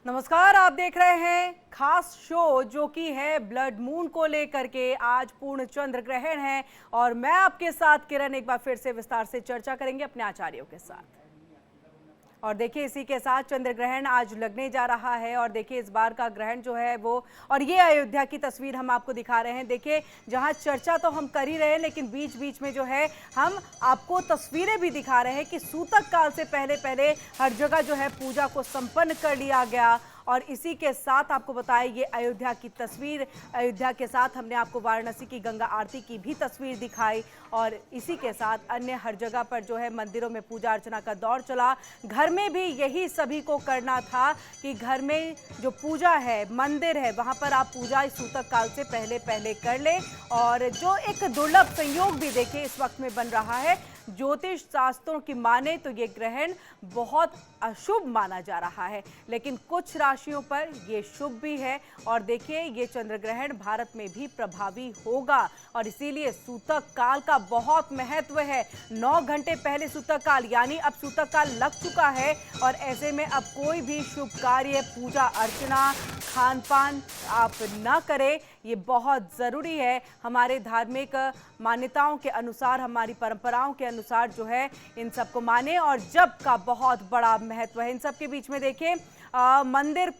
नमस्कार, आप देख रहे हैं खास शो जो कि है ब्लड मून को लेकर के। आज पूर्ण चंद्र ग्रहण है और मैं आपके साथ किरण एक बार फिर से विस्तार से चर्चा करेंगे अपने आचार्यों के साथ। और देखिए इसी के साथ चंद्र ग्रहण आज लगने जा रहा है और देखिए इस बार का ग्रहण जो है वो, और ये अयोध्या की तस्वीर हम आपको दिखा रहे हैं। देखिए जहां चर्चा तो हम कर ही रहे हैं लेकिन बीच बीच में जो है हम आपको तस्वीरें भी दिखा रहे हैं कि सूतक काल से पहले पहले हर जगह जो है पूजा को संपन्न कर लिया गया। और इसी के साथ आपको बताएं ये अयोध्या की तस्वीर, अयोध्या के साथ हमने आपको वाराणसी की गंगा आरती की भी तस्वीर दिखाई और इसी के साथ अन्य हर जगह पर जो है मंदिरों में पूजा अर्चना का दौर चला। घर में भी यही सभी को करना था कि घर में जो पूजा है, मंदिर है, वहां पर आप पूजा इस सूतक काल से पहले पहले कर ले। और जो एक दुर्लभ संयोग भी देखिए इस वक्त में बन रहा है, ज्योतिष शास्त्रों की माने तो ये ग्रहण बहुत अशुभ माना जा रहा है, लेकिन कुछ राशियों पर ये शुभ भी है। और देखिए ये चंद्र ग्रहण भारत में भी प्रभावी होगा और इसीलिए सूतक काल का बहुत महत्व है। 9 घंटे पहले सूतक काल, यानी अब सूतक काल लग चुका है और ऐसे में अब कोई भी शुभ कार्य, पूजा अर्चना, खान पान आप ना करें, ये बहुत ज़रूरी है। हमारे धार्मिक मान्यताओं के अनुसार, हमारी परंपराओं के अनुसार जो है इन सबको माने और जप का बहुत बड़ा महत्व है। इन सब के बीच में देखिए मंदिर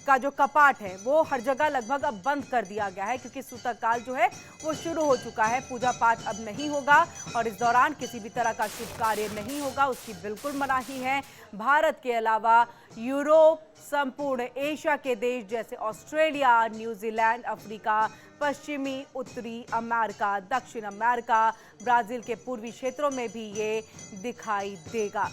का जो कपाट है वो हर जगह लगभग अब बंद कर दिया गया है क्योंकि सूतक काल जो है वो शुरू हो चुका है। पूजा पाठ अब नहीं होगा और इस दौरान किसी भी तरह का शुभ कार्य नहीं होगा, उसकी बिल्कुल मनाही है। भारत के अलावा यूरोप, संपूर्ण एशिया के देश जैसे ऑस्ट्रेलिया, न्यूजीलैंड, अफ्रीका, पश्चिमी उत्तरी अमेरिका, दक्षिण अमेरिका, ब्राजील के पूर्वी क्षेत्रों में भी ये दिखाई देगा।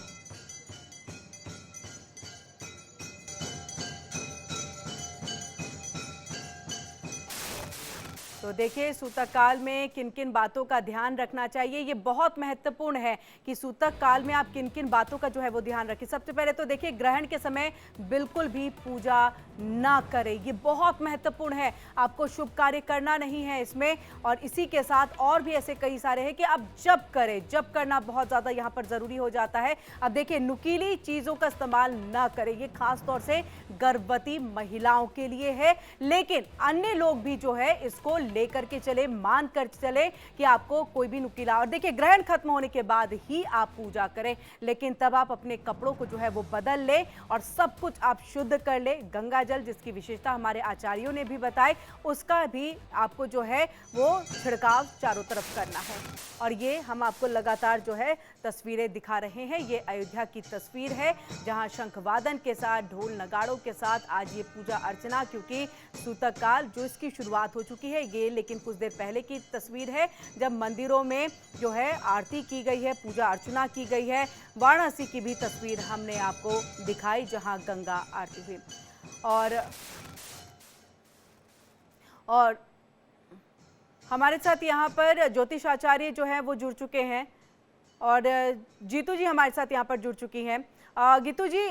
तो देखिए सूतक काल में किन किन बातों का ध्यान रखना चाहिए, ये बहुत महत्वपूर्ण है कि सूतक काल में आप किन किन बातों का जो है वो ध्यान रखें। सबसे पहले तो देखिए ग्रहण के समय बिल्कुल भी पूजा ना करें, ये बहुत महत्वपूर्ण है। आपको शुभ कार्य करना नहीं है इसमें। और इसी के साथ और भी ऐसे कई सारे हैं कि आप जप करें, जप करना बहुत ज़्यादा यहाँ पर ज़रूरी हो जाता है। अब देखिए नुकीली चीज़ों का इस्तेमाल ना करें, ये खास तौर से गर्भवती महिलाओं के लिए है, लेकिन अन्य लोग भी जो है इसको लेकर के चले, मान कर चले कि आपको कोई भी नुकीला। और देखिए ग्रहण खत्म होने के बाद ही आप पूजा करें, लेकिन तब आप अपने कपड़ों को जो है वो बदल ले और सब कुछ आप शुद्ध कर ले। गंगा जल जिसकी विशेषता हमारे आचार्यों ने भी बताई, उसका भी आपको जो है वो छिड़काव चारों तरफ करना है। और ये हम आपको लगातार जो है तस्वीरें दिखा रहे हैं। ये अयोध्या की तस्वीर है जहां शंखवादन के साथ, ढोल नगाड़ों के साथ आज ये पूजा अर्चना, क्योंकि सूतक काल जो इसकी शुरुआत हो चुकी है ये लेकिन कुछ देर पहले की तस्वीर है जब मंदिरों में जो है आरती की गई है, पूजा अर्चना की गई है। वाराणसी की भी तस्वीर हमने आपको दिखाई जहां गंगा आरती हुई। और हमारे साथ यहाँ पर ज्योतिष आचार्य जो है वो जुड़ चुके हैं और जीतू जी हमारे साथ यहाँ पर जुड़ चुकी हैं। गीतू जी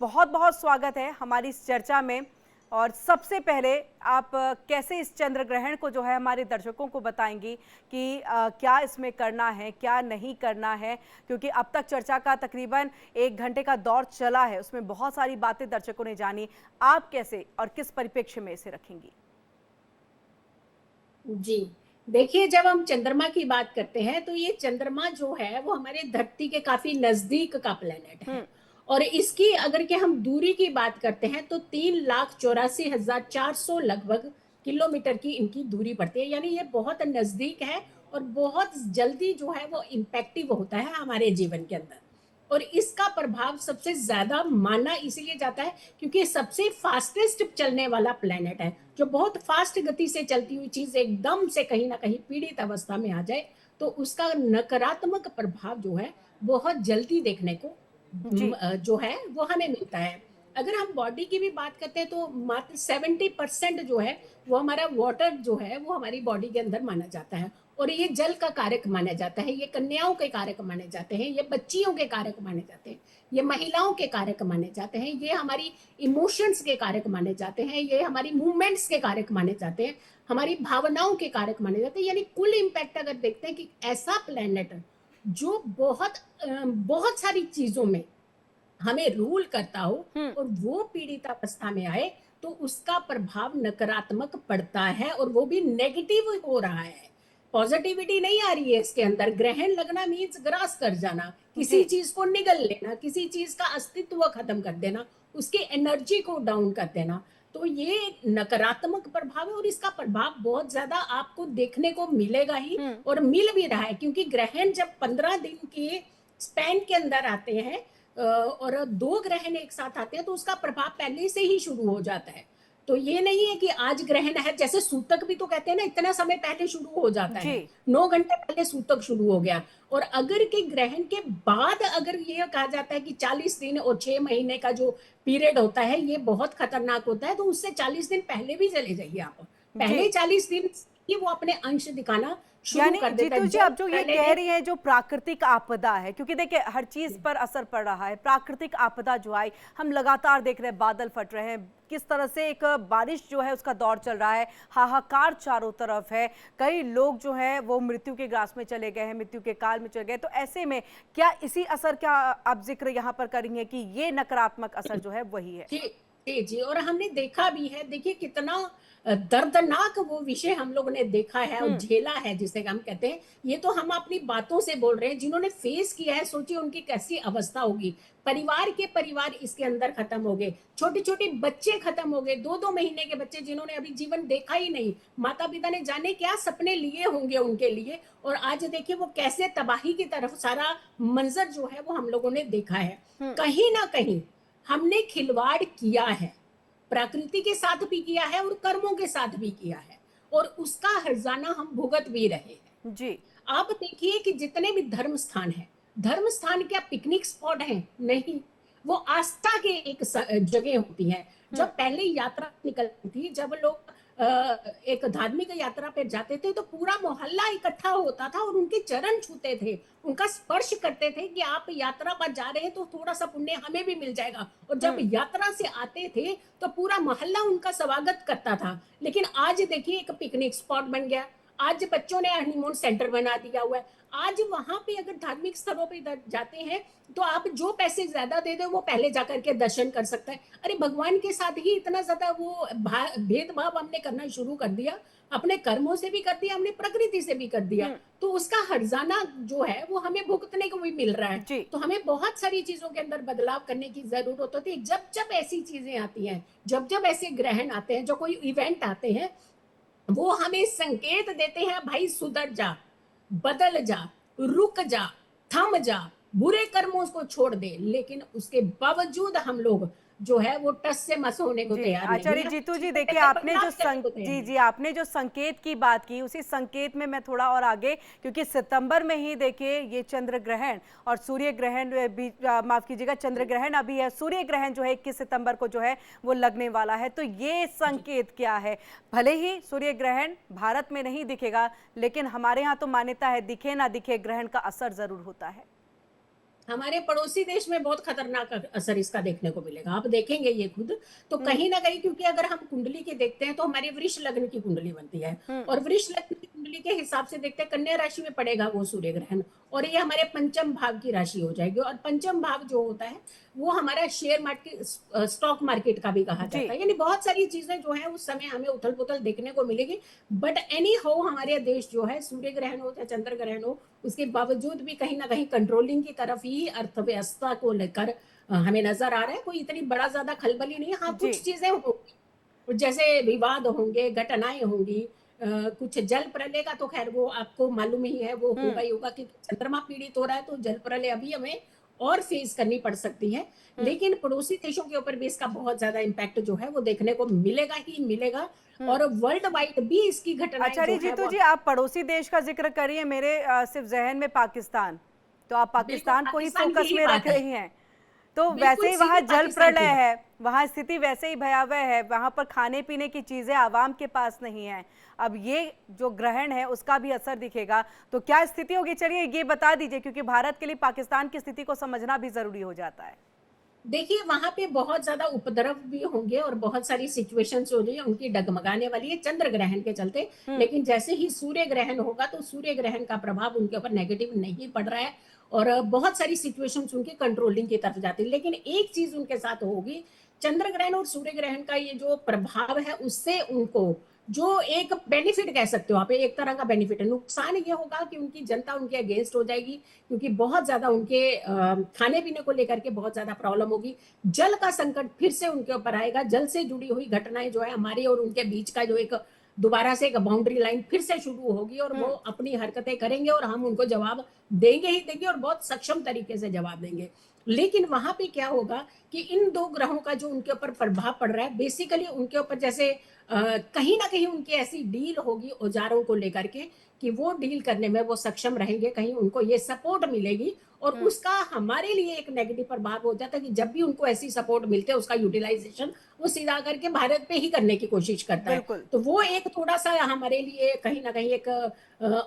बहुत बहुत स्वागत है हमारी इस चर्चा में। और सबसे पहले आप कैसे इस चंद्र ग्रहण को जो है हमारे दर्शकों को बताएंगी कि क्या इसमें करना है, क्या नहीं करना है, क्योंकि अब तक चर्चा का तकरीबन 1 घंटे का दौर चला है, उसमें बहुत सारी बातें दर्शकों ने जानी। आप कैसे और किस परिप्रेक्ष्य में इसे रखेंगी? जी, देखिए जब हम चंद्रमा की बात करते हैं तो ये चंद्रमा जो है वो हमारे धरती के काफी नजदीक का प्लेनेट है। और इसकी अगर के हम दूरी की बात करते हैं तो 3,84,400 लगभग किलोमीटर की इनकी दूरी पड़ती है, यानी ये बहुत नजदीक है और बहुत जल्दी जो है वो इम्पैक्टिव होता है हमारे जीवन के अंदर। और इसका प्रभाव सबसे ज्यादा माना इसीलिए जाता है क्योंकि सबसे फास्टेस्ट चलने वाला प्लेनेट है। जो बहुत फास्ट गति से चलती हुई चीज एकदम से कहीं ना कहीं पीड़ित अवस्था में आ जाए तो उसका नकारात्मक प्रभाव जो है बहुत जल्दी देखने को जी। जो है वो हमें मिलता है। अगर हम बॉडी की भी बात करते हैं तो मात्र 70% जो है वो हमारा वाटर जो है वो हमारी बॉडी के अंदर माना जाता है और ये जल का कारक माना जाता है, ये कन्याओं के कारक माने जाते हैं, ये बच्चियों के कारक माने जाते हैं, ये महिलाओं के कारक माने जाते हैं, ये हमारी इमोशंस के कारक माने जाते हैं, ये हमारी मूवमेंट्स के कारक माने जाते हैं, हमारी भावनाओं के कारक माने जाते हैं। यानी कुल इम्पैक्ट अगर देखते हैं कि ऐसा प्लेनेट जो बहुत बहुत सारी चीजों में हमें रूल करता हो और वो पीड़ित अवस्था में आए, तो उसका प्रभाव नकारात्मक पड़ता है और वो भी नेगेटिव हो रहा है। पॉजिटिविटी नहीं आ रही है इसके अंदर। ग्रहण लगना मीन्स ग्रास कर जाना, जी। किसी चीज को निगल लेना, किसी चीज का अस्तित्व खत्म कर देना, उसकी एनर्जी को डाउन कर देना। तो ये नकारात्मक प्रभाव है और इसका प्रभाव बहुत ज्यादा आपको देखने को मिलेगा ही, और मिल भी रहा है। क्योंकि ग्रहण जब 15 दिन के स्पैन के अंदर आते हैं और 2 ग्रहण एक साथ आते हैं, तो उसका प्रभाव पहले से ही शुरू हो जाता है। तो ये नहीं है कि आज ग्रहण है, जैसे सूतक भी तो कहते हैं ना, इतना समय पहले शुरू हो जाता जी। है, 9 घंटे पहले सूतक शुरू हो गया। और अगर के ग्रहण के बाद अगर ये कहा जाता है कि 40 दिन और 6 महीने का जो पीरियड होता है ये बहुत खतरनाक होता है, तो उससे 40 दिन पहले भी चले जाइए आप। जी। पहले 40 दिन ही वो अपने अंश दिखाना शुरू यानी कर देता जीतू है। जी, जब आप जो ये पहले कह रही हैं, जो प्राकृतिक आपदा है, क्योंकि देखिए हर चीज पर असर पड़ रहा है, प्राकृतिक आपदा जो आई, हम लगातार देख रहे हैं, बादल फट रहे हैं, किस तरह से एक बारिश जो है उसका दौर चल रहा है, हाहाकार चारों तरफ है, कई लोग जो है वो मृत्यु के ग्रास में चले गए हैं, मृत्यु के काल में चले गए। तो ऐसे में क्या इसी असर का आप जिक्र यहाँ पर करेंगे कि ये नकारात्मक असर जो है वही है? जी जी जी, और हमने देखा भी है। देखिए कितना दर्दनाक वो विषय हम लोगों ने देखा है और झेला है, जिसे हम कहते हैं। ये तो हम अपनी बातों से बोल रहे हैं, जिन्होंने फेस किया है सोचिए उनकी कैसी अवस्था होगी। परिवार के परिवार इसके अंदर खत्म हो गए, छोटे छोटे बच्चे खत्म हो गए, 2-2 महीने के बच्चे जिन्होंने अभी जीवन देखा ही नहीं। माता पिता ने जाने क्या सपने लिए होंगे उनके लिए, और आज देखिए वो कैसे तबाही की तरफ सारा मंजर जो है वो हम लोगों ने देखा है। कहीं ना कहीं हमने खिलवाड़ किया है, प्रकृति के साथ भी किया है और कर्मों के साथ भी किया है, और उसका हर्जाना हम भुगत भी रहे हैं। जी। आप देखिए कि जितने भी धर्म स्थान है, धर्म स्थान क्या पिकनिक स्पॉट है? नहीं, वो आस्था के एक जगह होती है। जब पहले यात्रा निकलती थी, जब लोग एक धार्मिक यात्रा पे जाते थे, तो पूरा मोहल्ला इकट्ठा होता था और उनके चरण छूते थे, उनका स्पर्श करते थे कि आप यात्रा पर जा रहे हैं तो थोड़ा सा पुण्य हमें भी मिल जाएगा। और जब यात्रा से आते थे तो पूरा मोहल्ला उनका स्वागत करता था। लेकिन आज देखिए एक पिकनिक स्पॉट बन गया, आज बच्चों ने हनीमून सेंटर बना दिया हुआ है। आज वहां पे अगर धार्मिक स्थलों पे जाते हैं तो आप जो पैसे ज्यादा दे दो वो पहले जाकर के दर्शन कर सकता है। अरे भगवान के साथ ही इतना ज्यादा वो भेदभाव हमने करना शुरू कर दिया, अपने कर्मों से भी कर दिया, हमने प्रकृति से भी कर दिया। तो उसका हर्जाना जो है वो हमें भुगतने को भी मिल रहा है। जी। तो हमें बहुत सारी चीजों के अंदर बदलाव करने की जरूरत होती है। जब जब ऐसी चीजें आती हैं, जब जब ऐसे ग्रहण आते हैं, जो कोई इवेंट आते हैं, वो हमें संकेत देते हैं, भाई सुधर जा, बदल जा, रुक जा, थम जा, बुरे कर्मों को छोड़ दे। लेकिन उसके बावजूद हम लोग जो है वो टस से मस होने को जी, तैयार नहीं आचार्य है। जीतू जी, चीजों के देखिए अंदर आपने जो बदलाव करने को तैयार जी नहीं जी, आपने जो संकेत की बात की, उसी संकेत में मैं थोड़ा और आगे, क्योंकि सितंबर में ही देखिए ये चंद्र ग्रहण और सूर्य ग्रहण भी, माफ कीजिएगा, चंद्र ग्रहण अभी है, सूर्य ग्रहण जो है 21 सितंबर को जो है वो लगने वाला है। तो ये संकेत क्या है? भले ही सूर्य ग्रहण भारत में नहीं दिखेगा, लेकिन हमारे यहाँ तो मान्यता है दिखे ना दिखे ग्रहण का असर जरूर होता है। हमारे पड़ोसी देश में बहुत खतरनाक असर इसका देखने को मिलेगा, आप देखेंगे ये खुद। तो कहीं ना कहीं, क्योंकि अगर हम कुंडली के देखते हैं तो हमारी वृष लग्न की कुंडली बनती है, और वृष लग्न की कुंडली के हिसाब से देखते हैं कन्या राशि में पड़ेगा वो सूर्य ग्रहण, और ये हमारे पंचम भाव की राशि हो जाएगी। और पंचम भाव जो होता है वो हमारा शेयर मार्केट, स्टॉक मार्केट का भी कहा जाता है। यानी बहुत सारी चीजें जो है उस समय हमें उथल पुथल देखने को मिलेगी। बट एनी हो, हमारे देश जो है सूर्य ग्रहण हो चाहे चंद्र ग्रहण हो, उसके बावजूद भी कहीं ना कहीं कंट्रोलिंग की तरफ ही अर्थव्यवस्था को लेकर हमें नजर आ रहा है। कोई इतनी बड़ा ज्यादा खलबली नहीं है। हाँ, कुछ चीजें होंगी, जैसे विवाद होंगे, घटनाएं होंगी, कुछ जल प्रलय का तो खैर वो आपको मालूम ही है, वो होगा ही होगा, क्योंकि चंद्रमा पीड़ित हो रहा है तो जल प्रलय अभी हमें और फेस करनी पड़ सकती है। लेकिन पड़ोसी देशों के ऊपर भी इसका बहुत ज्यादा इम्पैक्ट जो है वो देखने को मिलेगा ही मिलेगा, और वर्ल्ड वाइड भी इसकी घटनाएं आचार्य जो है जीतू वो जी, आप पड़ोसी देश का जिक्र करिए, मेरे सिर्फ जहन में पाकिस्तान, तो आप बिल्कुल पाकिस्तान को ही पाकिस्तान की फोकस ही में रख बात है। रही हैं। तो वैसे बिल्कुल ही वहाँ सीधी जल पाकिस्तान की प्रलय बात। है, वहाँ स्थिति वैसे ही भयावह है, वहाँ पर खाने पीने की चीजें आवाम के पास नहीं है। अब ये जो ग्रहण है उसका भी असर दिखेगा, तो क्या स्थिति होगी? चलिए ये बता दीजिए, क्योंकि भारत के लिए पाकिस्तान की स्थिति को समझना भी जरूरी हो जाता है। देखिए वहां पे बहुत ज्यादा उपद्रव भी होंगे और बहुत सारी सिचुएशंस हो रही है उनकी डगमगाने वाली है चंद्र ग्रहण के चलते। लेकिन जैसे ही सूर्य ग्रहण होगा तो सूर्य ग्रहण का प्रभाव उनके ऊपर नेगेटिव नहीं पड़ रहा है। और बहुत सारी सिचुएशंस उनकी कंट्रोलिंग की तरफ जाती है। लेकिन एक चीज उनके साथ होगी, चंद्र ग्रहण और सूर्य ग्रहण का ये जो प्रभाव है उससे उनको जो एक बेनिफिट कह सकते हो आप, एक तरह का बेनिफिट है। नुकसान ये होगा कि उनकी जनता उनके अगेंस्ट हो जाएगी, क्योंकि बहुत ज्यादा उनके खाने पीने को लेकर के बहुत ज्यादा प्रॉब्लम होगी। जल का संकट फिर से उनके ऊपर आएगा। जल से जुड़ी हुई घटनाएं जो है हमारे और उनके बीच का जो एक दोबारा से एक बाउंड्री लाइन फिर से शुरू होगी, और वो अपनी हरकतें करेंगे और हम उनको जवाब देंगे ही देंगे, और बहुत सक्षम तरीके से जवाब देंगे। लेकिन वहां पे क्या होगा कि इन दो ग्रहों का जो उनके ऊपर प्रभाव पड़ रहा है, बेसिकली उनके ऊपर जैसे कहीं ना कहीं उनकी ऐसी डील होगी औजारों को लेकर के कि वो डील करने में वो सक्षम रहेंगे, कहीं उनको ये सपोर्ट मिलेगी, और उसका हमारे लिए एक नेगेटिव प्रभाव हो जाता है कि जब भी उनको ऐसी सपोर्ट मिलते है उसका यूटिलाइजेशन वो सीधा करके भारत पे ही करने की कोशिश करता है। बिल्कुल। तो वो एक थोड़ा सा हमारे लिए कहीं ना कहीं एक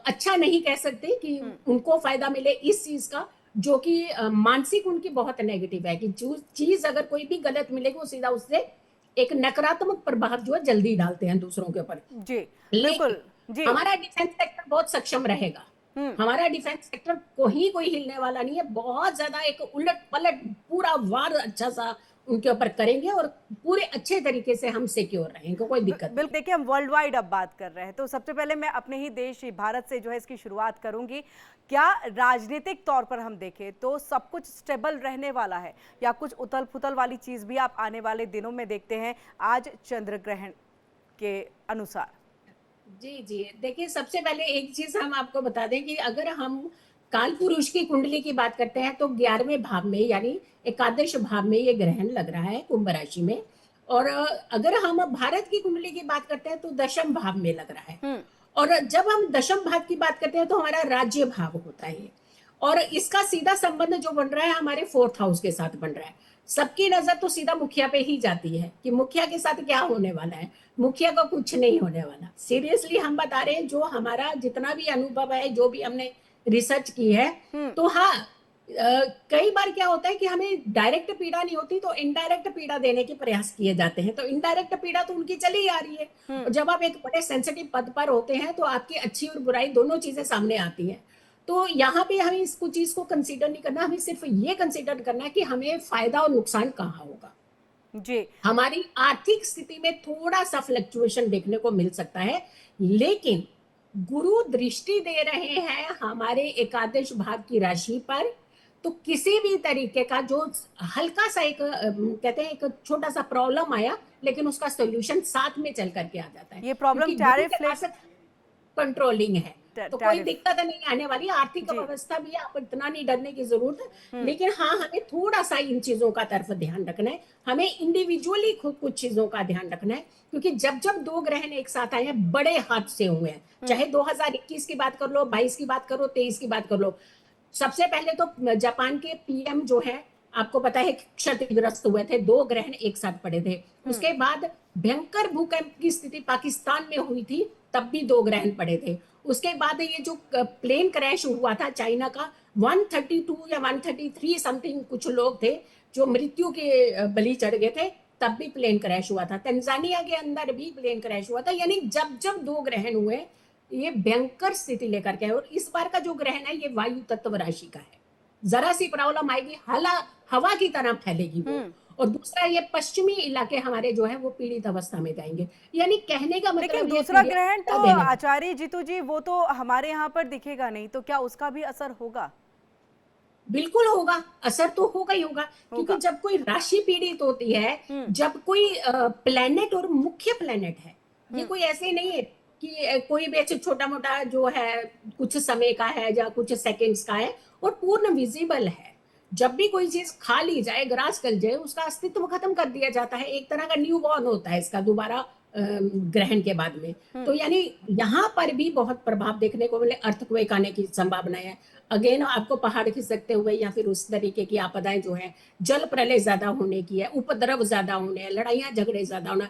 अच्छा नहीं कह सकते कि उनको फायदा मिले इस चीज का, जो कि मानसिक उनकी बहुत नेगेटिव है कि जो चीज अगर कोई भी गलत मिलेगी वो सीधा उससे एक नकारात्मक प्रभाव जो है जल्दी डालते हैं दूसरों के ऊपर। जी लेकिन बिल्कुल। जी। हमारा डिफेंस सेक्टर बहुत सक्षम रहेगा। हमारा डिफेंस सेक्टर कोई हिलने वाला नहीं है। बहुत ज्यादा एक उलट पलट पूरा वार अच्छा सा उनके ऊपर करेंगे, और पूरे अच्छे तरीके से हम सिक्योर रहेंगे, कोई दिक्कत नहीं। बिल्कुल। देखिए, हम वर्ल्ड वाइड अब बात कर रहे हैं, तो सबसे पहले मैं अपने ही देश भारत से जो है इसकी शुरुआत करूंगी। क्या राजनीतिक तौर पर हम देखें तो सब कुछ स्टेबल रहने वाला है, या कुछ उथल पुथल वाली चीज भी आप आने वाले दिनों में देखते हैं आज चंद्र ग्रहण के अनुसार? जी जी, देखिए सबसे पहले एक चीज हम आपको बता दें कि अगर हम काल पुरुष की कुंडली की बात करते हैं तो 11वें भाव में यानी एकादश भाव में ये ग्रहण लग रहा है कुंभ राशि में। और अगर हम भारत की कुंडली की बात करते हैं तो दशम भाव में लग रहा है। और जब हम दशम भाव की बात करते हैं तो हमारा राज्य भाव होता है, और इसका सीधा संबंध जो बन रहा है हमारे फोर्थ हाउस के साथ बन रहा है। सबकी नजर तो सीधा मुखिया पे ही जाती है कि मुखिया के साथ क्या होने वाला है। मुखिया को कुछ नहीं होने वाला। सीरियसली हम बता रहे हैं, जो हमारा जितना भी अनुभव है, जो भी हमने रिसर्च की है, तो हाँ कई बार क्या होता है कि हमें डायरेक्ट पीड़ा नहीं होती तो इनडायरेक्ट पीड़ा देने के प्रयास किए जाते हैं। तो इनडायरेक्ट पीड़ा तो उनकी चली आ रही है, और जब आप एक बड़े सेंसिटिव पद पर होते हैं तो आपकी अच्छी और बुराई दोनों चीजें सामने आती हैं। तो यहाँ पे हमें इसको चीज को कंसीडर नहीं करना, हमें सिर्फ ये कंसीडर करना है कि हमें फायदा और नुकसान कहाँ होगा। जी। हमारी आर्थिक स्थिति में थोड़ा सा फ्लक्चुएशन देखने को मिल सकता है, लेकिन गुरु दृष्टि दे रहे हैं हमारे एकादश भाव की राशि पर, तो किसी भी तरीके का जो हल्का सा एक कहते हैं एक छोटा सा प्रॉब्लम आया, लेकिन उसका सोल्यूशन साथ में चल करके आ जाता है। ये प्रॉब्लम क्योंकि गुरु टैरिफ के पास कंट्रोलिंग है, तो कोई टैरिफ। दिक्कत नहीं आने वाली। आर्थिक जी। व्यवस्था भी आप इतना नहीं डरने की जरूरत है, लेकिन हाँ हमें थोड़ा सा इन चीजों का तरफ ध्यान रखना है। हमें इंडिविजुअली खुद कुछ चीजों का ध्यान रखना है, क्योंकि जब जब दो ग्रहण एक साथ आए हैं बड़े हादसे हुए हैं, चाहे 2021 की बात कर लो, 22 की बात करो, 23 की बात कर लो। सबसे पहले तो जापान के पीएम जो है आपको पता है क्षतिग्रस्त हुए थे, दो ग्रहण एक साथ पड़े थे। उसके बाद भयंकर भूकंप की स्थिति पाकिस्तान में हुई थी, तब भी दो ग्रहण पड़े थे। उसके बाद ये जो प्लेन क्रैश हुआ था चाइना का, 132 या 133 समथिंग कुछ लोग थे जो मृत्यु के बलि चढ़ गए थे, तब भी प्लेन क्रैश हुआ था। तंजानिया के अंदर भी प्लेन क्रैश हुआ था। यानी जब जब दो ग्रहण हुए ये भयंकर स्थिति लेकर के। और इस बार का जो ग्रहण है ये वायु तत्व राशि का है, जरा सी प्रॉब्लम आएगी हवा की तरह फैलेगी वो। और दूसरा ये पश्चिमी इलाके हमारे जो है वो पीड़ित अवस्था में जाएंगे। यानी कहने का लेकिन मतलब दूसरा ग्रहण तो आचार्य जीतू जी वो तो हमारे यहाँ पर दिखेगा नहीं, तो क्या उसका भी असर होगा? बिल्कुल होगा, असर तो होगा ही होगा, क्योंकि जब कोई राशि पीड़ित होती है, जब कोई प्लेनेट और मुख्य प्लेनेट है, ये कोई ऐसे नहीं है कि कोई भी ऐसे छोटा मोटा जो है कुछ समय का है या कुछ सेकंड्स का है, और पूर्ण विजिबल है। जब भी कोई चीज खा ली जाए, ग्रास कर जाए, उसका अस्तित्व खत्म कर दिया जाता है। एक तरह का न्यू बॉर्न होता है इसका दोबारा ग्रहण के बाद में। तो यानी यहाँ पर भी बहुत प्रभाव देखने को मिले, अर्थक्वेक आने की संभावना है। अगेन आपको पहाड़ खिसकते हुए या फिर उस तरीके की आपदाएं जो है, जल प्रलय ज्यादा होने की है, उपद्रव ज्यादा होने हैं, लड़ाइयां झगड़े ज्यादा होना,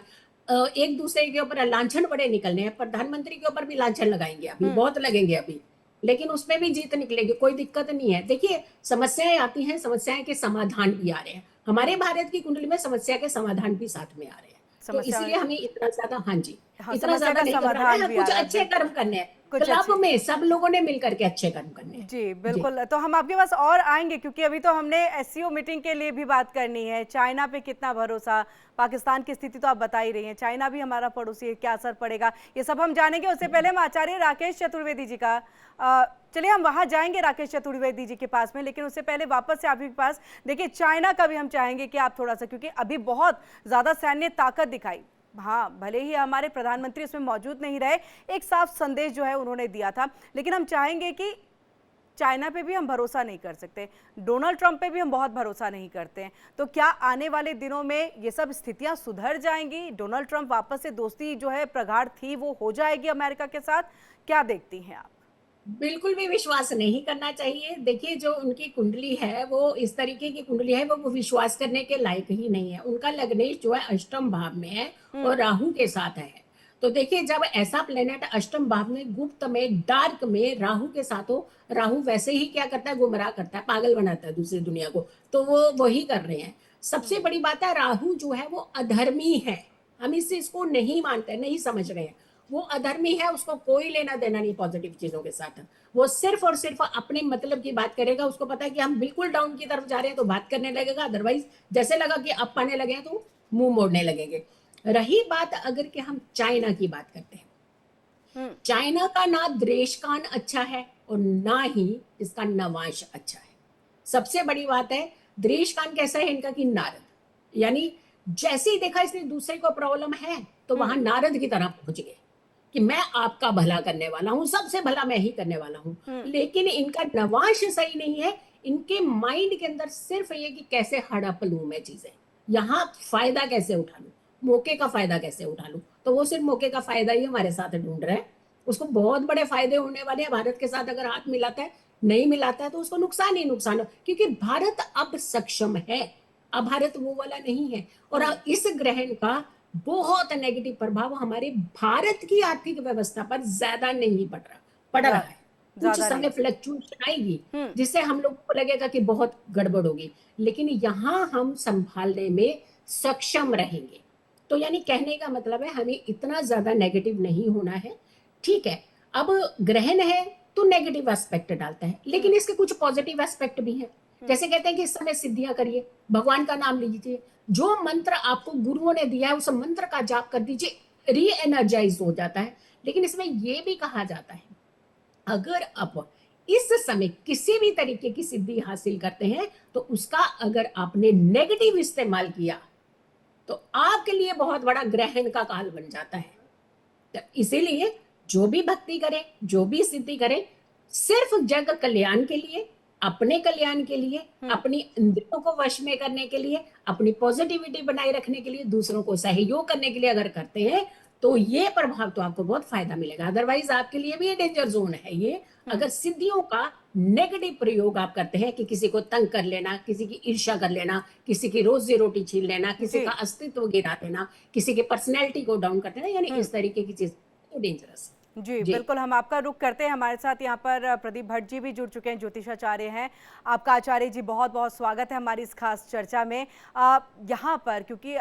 एक दूसरे के ऊपर लांछन बड़े निकलने हैं। प्रधानमंत्री के ऊपर भी लांछन लगाएंगे, अभी बहुत लगेंगे अभी, लेकिन उसमें भी जीत निकलेगी, कोई दिक्कत नहीं है। देखिए समस्याएं आती हैं, समस्याएं के समाधान भी आ रहे हैं। हमारे भारत की कुंडली में समस्या के समाधान भी साथ में आ रहे हैं। तो इसलिए हमें इतना ज्यादा, हाँ जी, इतना ज्यादा नहीं करना है। कुछ अच्छे कर्म करने हैं, कुछ क्लब अच्छी में सब लोगों ने मिलकर के अच्छे कर्म करने हैं। जी बिल्कुल। तो हम आपके पास और आएंगे क्योंकि अभी तो हमने एससीओ मीटिंग के लिए भी बात करनी है। चाइना पे कितना भरोसा, पाकिस्तान की स्थिति तो आप बता ही रही हैं, चाइना भी हमारा पड़ोसी है, क्या असर पड़ेगा, ये सब हम जानेंगे। उससे पहले हम आचार्य राकेश चतुर्वेदी जी का चलिए हम वहां जाएंगे राकेश चतुर्वेदी जी के पास में, लेकिन उससे पहले वापस से आपके पास देखिए चाइना का भी हम चाहेंगे कि आप थोड़ा सा, क्योंकि अभी बहुत ज्यादा सैन्य ताकत दिखाई, हाँ भले ही हमारे प्रधानमंत्री उसमें मौजूद नहीं रहे, एक साफ संदेश जो है उन्होंने दिया था, लेकिन हम चाहेंगे कि चाइना पे भी हम भरोसा नहीं कर सकते, डोनाल्ड ट्रंप पे भी हम बहुत भरोसा नहीं करते हैं। तो क्या आने वाले दिनों में ये सब स्थितियां सुधर जाएंगी, डोनाल्ड ट्रंप वापस से दोस्ती जो है प्रगाढ़ थी वो हो जाएगी अमेरिका के साथ, क्या देखती हैं आप? बिल्कुल भी विश्वास नहीं करना चाहिए। देखिए जो उनकी कुंडली है वो इस तरीके की कुंडली है, वो विश्वास करने के लायक ही नहीं है। उनका लग्नेश जो है अष्टम भाव में है और राहु के साथ है। तो देखिए जब ऐसा प्लेनेट अष्टम भाव में गुप्त में डार्क में राहु के साथ हो, राहु वैसे ही क्या करता है, गुमराह करता है, पागल बनाता है दूसरी दुनिया को, तो वो वही कर रहे हैं। सबसे बड़ी बात है राहु जो है वो अधर्मी है, हम इस चीज को नहीं मानते, नहीं समझ रहे हैं। वो अधर्मी है, उसको कोई लेना देना नहीं पॉजिटिव चीजों के साथ। वो सिर्फ और सिर्फ अपने मतलब की बात करेगा। उसको पता है कि हम बिल्कुल डाउन की तरफ जा रहे हैं तो बात करने लगेगा, अदरवाइज जैसे लगा कि अप आने लगे हैं तो मुंह मोड़ने लगेंगे। रही बात अगर कि हम चाइना की बात करते हैं, चाइना का ना द्रेशकान अच्छा है और ना ही इसका नवांश अच्छा है। सबसे बड़ी बात है द्रेशकान कैसा है इनका कि नारद, यानी जैसे ही देखा इसने दूसरे को प्रॉब्लम है तो वहां नारद की तरह पहुंच गए कि मैं आपका भला करने वाला हूं, सबसे भला मैं ही करने वाला हूं। लेकिन इनका नवांश सही नहीं है। इनके माइंड के अंदर सिर्फ ये कि कैसे हड़प लूं मैं चीजें, यहाँ फायदा कैसे उठा लूं, मौके का फायदा कैसे उठा लूं। तो वो सिर्फ मौके का फायदा ही हमारे साथ ढूंढ रहा है। उसको बहुत बड़े फायदे होने वाले हैं भारत के साथ, अगर हाथ मिलाता है, नहीं मिलाता है तो उसको नुकसान ही नुकसान हो, क्योंकि भारत अब सक्षम है, अब भारत वो वाला नहीं है। और इस ग्रहण का बहुत नेगेटिव प्रभाव हमारे भारत की आर्थिक व्यवस्था पर ज्यादा नहीं पड़ रहा है। कुछ ज्यादा समय नहीं। फ्लक्चुएशन आएगी जिससे हम लोग को लगेगा कि बहुत गड़बड़ होगी, लेकिन यहाँ हम संभालने में सक्षम रहेंगे। तो यानी कहने का मतलब है हमें इतना ज्यादा नेगेटिव नहीं होना है। ठीक है, अब ग्रहण है तो नेगेटिव एस्पेक्ट डालता है, लेकिन इसके कुछ पॉजिटिव एस्पेक्ट भी हैं। जैसे कहते हैं कि इस समय सिद्धियां करिए, भगवान का नाम लीजिए, जो मंत्र आपको गुरुओं ने दिया है उस मंत्र का जाप कर दीजिए, री एनर्जाइज हो जाता है। लेकिन इसमें यह भी कहा जाता है अगर आप इस समय किसी भी तरीके की सिद्धि हासिल करते हैं तो उसका अगर आपने नेगेटिव इस्तेमाल किया तो आपके लिए बहुत बड़ा ग्रहण का काल बन जाता है। तो इसीलिए जो भी भक्ति करें, जो भी सिद्धि करें, सिर्फ जग कल्याण के लिए, अपने कल्याण के लिए, अपनी इंद्रियों को वश में करने के लिए, अपनी पॉजिटिविटी बनाए रखने के लिए, दूसरों को सहयोग करने के लिए अगर करते हैं तो ये प्रभाव तो आपको बहुत फायदा मिलेगा। अदरवाइज आपके लिए भी ये डेंजर जोन है। ये अगर सिद्धियों का नेगेटिव प्रयोग आप करते हैं कि किसी को तंग कर लेना, किसी की ईर्ष्या कर लेना, किसी की रोजी रोटी छीन लेना, किसी का अस्तित्व गिरा देना, किसी की पर्सनैलिटी को डाउन कर देना, यानी इस तरीके की चीज तो डेंजरस। जी बिल्कुल, हम आपका रुख करते हैं। हमारे साथ यहाँ पर प्रदीप भट्ट जी भी जुड़ चुके हैं, ज्योतिषाचार्य हैं। आपका आचार्य जी बहुत बहुत स्वागत है हमारी इस खास चर्चा में। यहाँ पर क्योंकि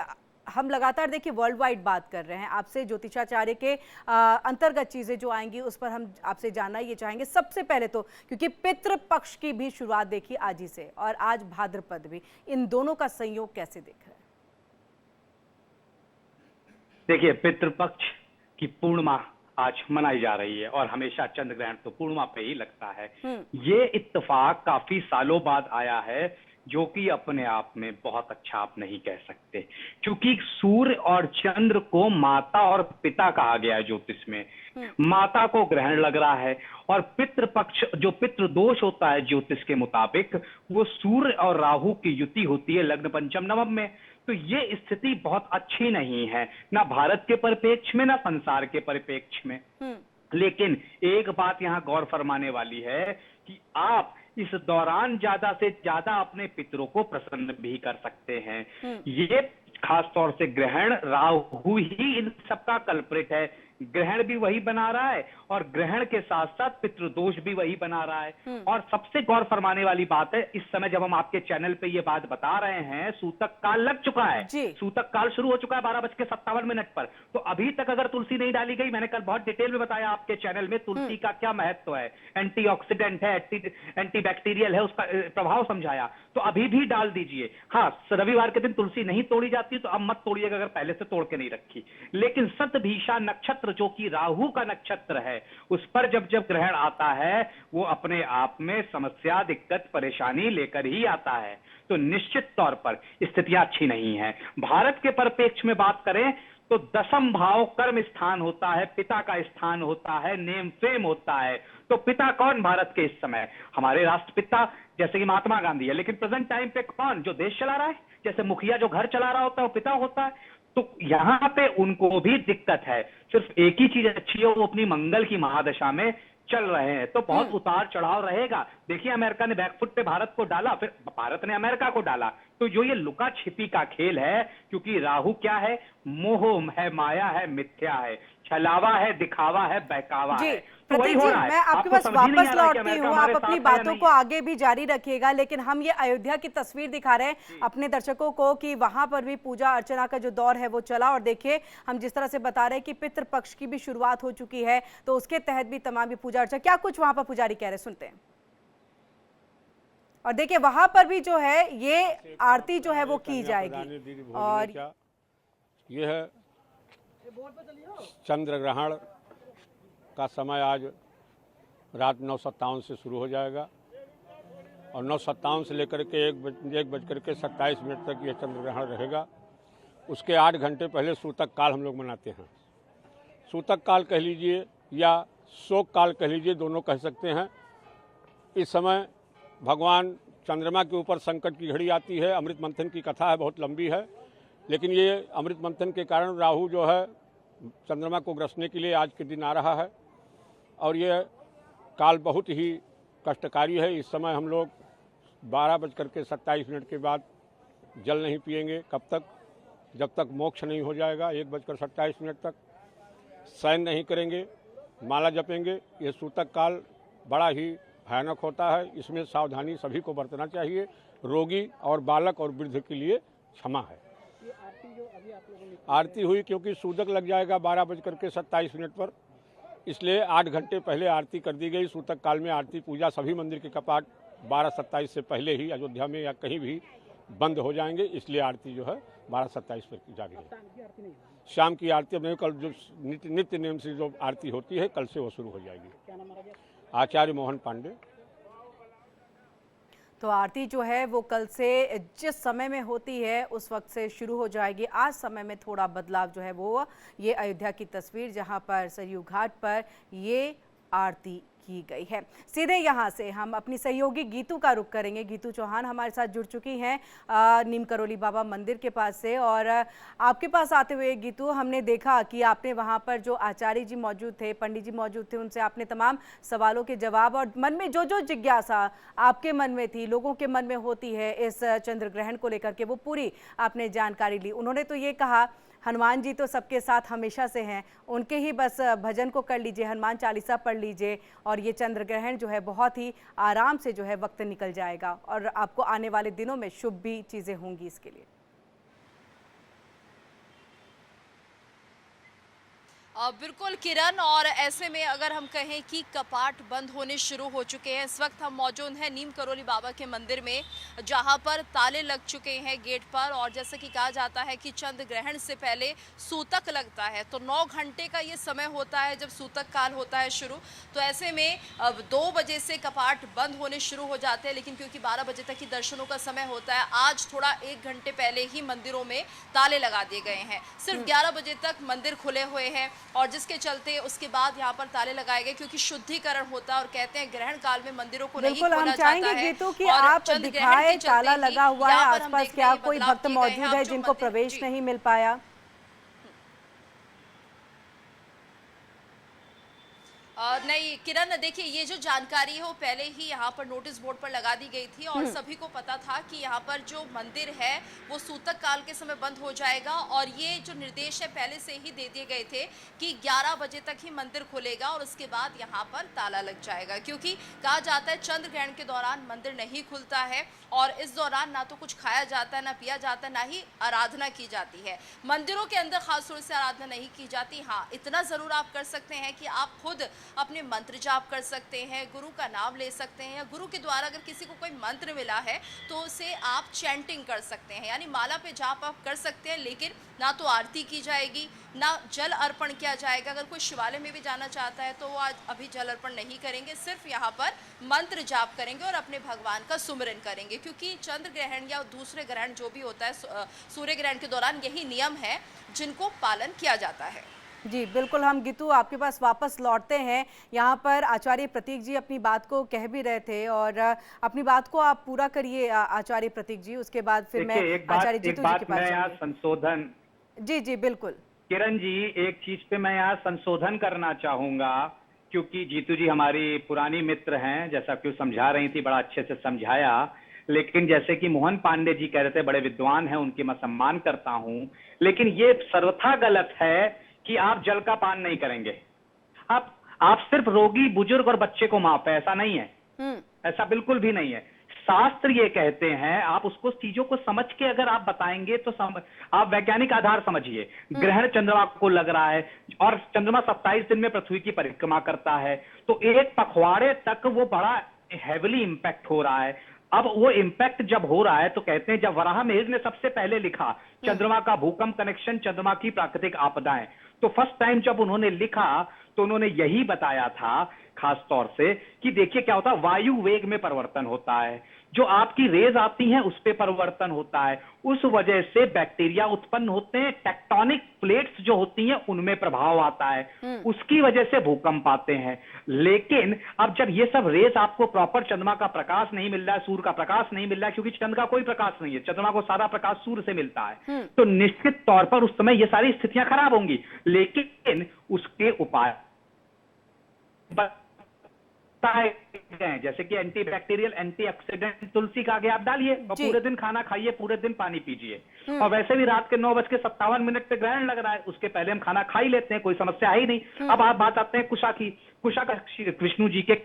हम लगातार देखिए वर्ल्ड वाइड बात कर रहे हैं, आपसे ज्योतिषाचार्य के अंतर्गत चीज़ें जो आएंगी उस पर हम आपसे जानना ये चाहेंगे। सबसे पहले तो क्योंकि पितृ पक्ष की भी शुरुआत देखी आज ही से और आज भाद्रपद भी, इन दोनों का संयोग कैसे दिख रहा है? देखिए पितृपक्ष की पूर्णिमा आज मनाई जा रही है और हमेशा चंद्र ग्रहण तो पूर्णिमा पे ही लगता है। ये इत्तेफाक काफी सालों बाद आया है, जो कि अपने आप में बहुत अच्छा आप नहीं कह सकते, क्योंकि सूर्य और चंद्र को माता और पिता कहा गया है ज्योतिष में। माता को ग्रहण लग रहा है और पितृपक्ष जो पितृदोष होता है ज्योतिष के मुताबिक, वो सूर्य और राहु की युति होती है लग्न पंचम नवम में। तो ये स्थिति बहुत अच्छी नहीं है, ना भारत के परिप्रेक्ष्य में ना संसार के परिप्रेक्ष्य में। लेकिन एक बात यहाँ गौर फरमाने वाली है कि आप इस दौरान ज्यादा से ज्यादा अपने पितरों को प्रसन्न भी कर सकते हैं। ये खास तौर से ग्रहण राहु ही इन सबका कल्प्रिट है। ग्रहण भी वही बना रहा है और ग्रहण के साथ साथ पितृदोष भी वही बना रहा है। और सबसे गौर फरमाने वाली बात है, इस समय जब हम आपके चैनल पे ये बात बता रहे हैं, सूतक काल लग चुका है, सूतक काल शुरू हो चुका है 12:57 पर। तो अभी तक अगर तुलसी नहीं डाली गई, मैंने कल बहुत डिटेल में बताया आपके चैनल में तुलसी का क्या महत्व है, एंटीऑक्सीडेंट है, एंटीबैक्टीरियल है, उसका प्रभाव समझाया, तो अभी भी डाल दीजिए। हाँ, रविवार के दिन तुलसी नहीं तोड़ी जाती तो अब मत तोड़िएगा अगर पहले से तोड़ के नहीं रखी। लेकिन शतभिषा नक्षत्र जो कि राहु का नक्षत्र है, उस पर जब जब ग्रहण आता है वो अपने आप में समस्या, दिक्कत, परेशानी लेकर ही आता है। तो निश्चित तौर पर स्थितियां अच्छी नहीं है। भारत के परिप्रेक्ष्य में बात करें तो 10th भाव कर्म स्थान होता है, पिता का स्थान होता है, नेम फेम होता है। तो पिता कौन भारत के इस समय? हमारे राष्ट्रपिता जैसे कि महात्मा गांधी है, लेकिन प्रेजेंट टाइम पे कौन जो देश चला रहा है? जैसे मुखिया जो घर चला रहा होता है वो पिता होता है। तो यहां पे उनको भी दिक्कत है। सिर्फ एक ही चीज अच्छी है, वो अपनी मंगल की महादशा में चल रहे हैं। तो बहुत उतार चढ़ाव रहेगा। देखिए, अमेरिका ने बैकफुट पे भारत को डाला, फिर भारत ने अमेरिका को डाला। तो जो ये लुका छिपी का खेल है, क्योंकि राहु क्या है? मोह है, माया है, मिथ्या है, छलावा है, दिखावा है, बहकावा है। तो वही प्रतीक हो जी, रहा है। मैं आपके पास वापस लौटती हूँ, आप अपनी बातों को आगे भी जारी रखिएगा। लेकिन हम ये अयोध्या की तस्वीर दिखा रहे हैं अपने दर्शकों को कि वहां पर भी पूजा अर्चना का जो दौर है वो चला। और देखिए, हम जिस तरह से बता रहे हैं कि पितृपक्ष की भी शुरुआत हो चुकी है, तो उसके तहत भी तमाम भी पूजा अर्चना, क्या कुछ वहां पर पुजारी कह रहे, सुनते हैं। और देखिए, वहां पर भी जो है ये आरती जो है वो की जाएगी। और ये है चंद्र ग्रहण का समय आज रात 9:57 से शुरू हो जाएगा और 9:57 से लेकर के 1:27 तक ये चंद्र ग्रहण रहेगा। उसके 8 घंटे पहले सूतक काल हम लोग मनाते हैं। सूतक काल कह लीजिए या शोक काल कह लीजिए, दोनों कह सकते हैं। इस समय भगवान चंद्रमा के ऊपर संकट की घड़ी आती है। अमृत मंथन की कथा है, बहुत लंबी है, लेकिन ये अमृत मंथन के कारण राहु जो है चंद्रमा को ग्रसने के लिए आज के दिन आ रहा है और ये काल बहुत ही कष्टकारी है। इस समय हम लोग 12:27 के बाद जल नहीं पिएंगे। कब तक? जब तक मोक्ष नहीं हो जाएगा। 1:27 तक शयन नहीं करेंगे, माला जपेंगे। ये सूतक काल बड़ा ही भयानक होता है। इसमें सावधानी सभी को बरतना चाहिए। रोगी और बालक और वृद्ध के लिए क्षमा है। आरती हुई क्योंकि सूतक लग जाएगा 12:27 पर, इसलिए 8 घंटे पहले आरती कर दी गई। सूतक काल में आरती पूजा सभी मंदिर के कपाट 12:27 से पहले ही अयोध्या में या कहीं भी बंद हो जाएंगे, इसलिए आरती जो है 12:27 पर की जा रही है। शाम की आरती अब नहीं, कल जो नित्य नियम से जो आरती होती है कल से वो शुरू हो जाएगी। आचार्य मोहन पांडे। तो आरती जो है वो कल से जिस समय में होती है उस वक्त से शुरू हो जाएगी। आज समय में थोड़ा बदलाव जो है वो, ये अयोध्या की तस्वीर जहां पर सरयू घाट पर ये आरती की गई है। सीधे यहाँ से हम अपनी सहयोगी गीतू का रुख करेंगे। गीतू चौहान हमारे साथ जुड़ चुकी हैं नीम करोली बाबा मंदिर के पास से। और आपके पास आते हुए गीतू, हमने देखा कि आपने वहाँ पर जो आचार्य जी मौजूद थे, पंडित जी मौजूद थे, उनसे आपने तमाम सवालों के जवाब, और मन में जो जो जिज्ञासा आपके मन में थी, लोगों के मन में होती है इस चंद्र ग्रहण को लेकर के, वो पूरी आपने जानकारी ली। उन्होंने तो ये कहा, हनुमान जी तो सबके साथ हमेशा से हैं, उनके ही बस भजन को कर लीजिए, हनुमान चालीसा पढ़ लीजिए और ये चंद्र ग्रहण जो है बहुत ही आराम से जो है वक्त निकल जाएगा और आपको आने वाले दिनों में शुभ भी चीज़ें होंगी इसके लिए। बिल्कुल किरण, और ऐसे में अगर हम कहें कि कपाट बंद होने शुरू हो चुके हैं। इस वक्त हम मौजूद हैं नीम करोली बाबा के मंदिर में, जहां पर ताले लग चुके हैं गेट पर। और जैसे कि कहा जाता है कि चंद्र ग्रहण से पहले सूतक लगता है, तो 9 घंटे का ये समय होता है जब सूतक काल होता है शुरू। तो ऐसे में अब 2 बजे से कपाट बंद होने शुरू हो जाते हैं, लेकिन क्योंकि 12 बजे तक ही दर्शनों का समय होता है, आज थोड़ा 1 घंटे पहले ही मंदिरों में ताले लगा दिए गए हैं। सिर्फ 11 बजे तक मंदिर खुले हुए हैं और जिसके चलते उसके बाद यहाँ पर ताले लगाए गए, क्योंकि शुद्धिकरण होता है और कहते हैं ग्रहण काल में मंदिरों को नहीं खोला जाता है। हम चाहेंगे कि आप दिखाएं ताला लगा हुआ है आसपास, क्या कोई भक्त मौजूद है जिनको प्रवेश नहीं मिल पाया? नहीं किरण, देखिए ये जो जानकारी है वो पहले ही यहाँ पर नोटिस बोर्ड पर लगा दी गई थी और सभी को पता था कि यहाँ पर जो मंदिर है वो सूतक काल के समय बंद हो जाएगा और ये जो निर्देश है पहले से ही दे दिए गए थे कि 11 बजे तक ही मंदिर खुलेगा और उसके बाद यहाँ पर ताला लग जाएगा, क्योंकि कहा जाता है चंद्र ग्रहण के दौरान मंदिर नहीं खुलता है और इस दौरान ना तो कुछ खाया जाता है, ना पिया जाता है, ना ही आराधना की जाती है। मंदिरों के अंदर खास तौर से आराधना नहीं की जाती। हाँ, इतना जरूर आप कर सकते हैं कि आप खुद अपने मंत्र जाप कर सकते हैं, गुरु का नाम ले सकते हैं, या गुरु के द्वारा अगर किसी को कोई मंत्र मिला है तो उसे आप चैंटिंग कर सकते हैं, यानी माला पे जाप आप कर सकते हैं। लेकिन ना तो आरती की जाएगी, ना जल अर्पण किया जाएगा। अगर कोई शिवालय में भी जाना चाहता है तो वो आज अभी जल अर्पण नहीं करेंगे, सिर्फ यहाँ पर मंत्र जाप करेंगे और अपने भगवान का सुमिरन करेंगे, क्योंकि चंद्र ग्रहण या दूसरे ग्रहण जो भी होता है सूर्य ग्रहण के दौरान यही नियम है जिनको पालन किया जाता है। जी बिल्कुल, हम गीतू आपके पास वापस लौटते हैं। यहाँ पर आचार्य प्रतीक जी अपनी बात को कह भी रहे थे और अपनी बात को आप पूरा करिए आचार्य प्रतीक जी, उसके बाद फिर मैं आचार्य जीतू जी के पास यहाँ संशोधन। जी जी बिल्कुल किरण जी, एक चीज पे मैं यहाँ संशोधन करना चाहूंगा, क्योंकि जीतू जी हमारी पुरानी मित्र हैं, जैसा कि समझा रही थी, बड़ा अच्छे से समझाया। लेकिन जैसे कि मोहन पांडे जी कह रहे थे, बड़े विद्वान हैं, उनकी मैं सम्मान करता हूं, लेकिन ये सर्वथा गलत है कि आप जल का पान नहीं करेंगे। आप सिर्फ रोगी, बुजुर्ग और बच्चे को माफ है, ऐसा नहीं है। ऐसा बिल्कुल भी नहीं है। शास्त्र ये कहते हैं, आप उसको चीजों को समझ के अगर आप बताएंगे तो आप वैज्ञानिक आधार समझिए। ग्रहण चंद्रमा को लग रहा है और चंद्रमा 27 दिन में पृथ्वी की परिक्रमा करता है, तो एक पखवाड़े तक वो बड़ा हैविली इंपैक्ट हो रहा है। अब वो इंपैक्ट जब हो रहा है तो कहते हैं, जब वराह मिहिर ने सबसे पहले लिखा चंद्रमा का भूकंप कनेक्शन, चंद्रमा की प्राकृतिक आपदाएं, तो फर्स्ट टाइम जब उन्होंने लिखा तो उन्होंने यही बताया था खास तौर से कि देखिए क्या होता है, वायु वेग में परिवर्तन होता है, जो आपकी रेज आती हैं उस पे परिवर्तन होता है, उस वजह से बैक्टीरिया उत्पन्न होते हैं, टेक्टोनिक प्लेट्स जो होती हैं उनमें प्रभाव आता है, उसकी वजह से भूकंप आते हैं। लेकिन अब जब ये सब रेज आपको प्रॉपर चंद्रमा का प्रकाश नहीं मिल रहा है, सूर्य का प्रकाश नहीं मिल रहा है, क्योंकि चंद्र का कोई प्रकाश नहीं है, चंद्रमा को सारा प्रकाश सूर्य से मिलता है, तो निश्चित तौर पर उस समय ये सारी स्थितियां खराब होंगी। लेकिन उसके उपाय जैसे कि एंटी बैक्टीरियल, एंटी ऑक्सीडेंट, तुलसी का आगे आप डालिए और पूरे दिन खाना खाइए, पूरे दिन पानी पीजिए। और वैसे भी रात के 9:57 पे ग्रहण लग रहा है, उसके पहले हम खाना खा ही लेते हैं, कोई समस्या है ही नहीं। अब आप बात आते हैं कुशा की। कुशा का विष्णु जी के,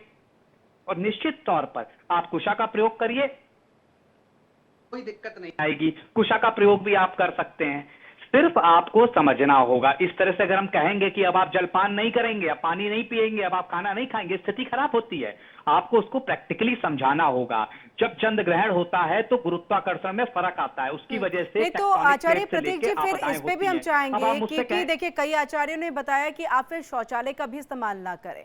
और निश्चित तौर पर आप कुशा का प्रयोग करिए, कोई दिक्कत नहीं आएगी। कुशा का प्रयोग भी आप कर सकते हैं, सिर्फ आपको समझना होगा। इस तरह से अगर हम कहेंगे कि अब आप जलपान नहीं करेंगे, अब पानी नहीं पिएंगे, अब आप खाना नहीं खाएंगे, स्थिति खराब होती है। आपको उसको प्रैक्टिकली समझाना होगा। जब चंद्र ग्रहण होता है तो गुरुत्वाकर्षण में फर्क आता है, उसकी वजह से तो आचार्य प्रतीक जी फिर इस पे भी हम चाहेंगे कि देखिए कई आचार्यों ने बताया कि आप फिर शौचालय का भी इस्तेमाल ना करें,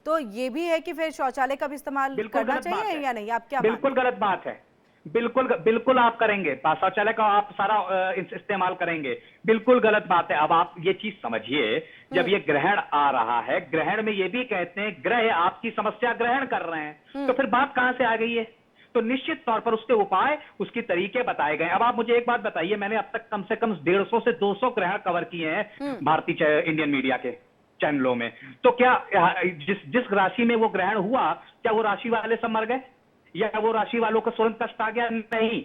तो ये भी है कि फिर शौचालय का भी इस्तेमाल करना चाहिए या नहीं, आप क्या? बिल्कुल गलत बात है, बिल्कुल आप करेंगे, शौचालय का आप सारा इस्तेमाल करेंगे, बिल्कुल गलत बात है। अब आप ये चीज समझिए, जब ये ग्रहण आ रहा है, ग्रहण में ये भी कहते हैं ग्रह आपकी समस्या ग्रहण कर रहे हैं, तो फिर बात कहां से आ गई है? तो निश्चित तौर पर उसके उपाय, उसकी तरीके बताए गए। अब आप मुझे एक बात बताइए, मैंने अब तक कम से कम 150 से 200 ग्रहण कवर किए हैं भारतीय इंडियन मीडिया के चैनलों में, तो क्या जिस राशि में वो ग्रहण हुआ, क्या वो राशि वाले सब मर गए या वो राशि वालों को स्वर्ण कष्ट आ गया? नहीं।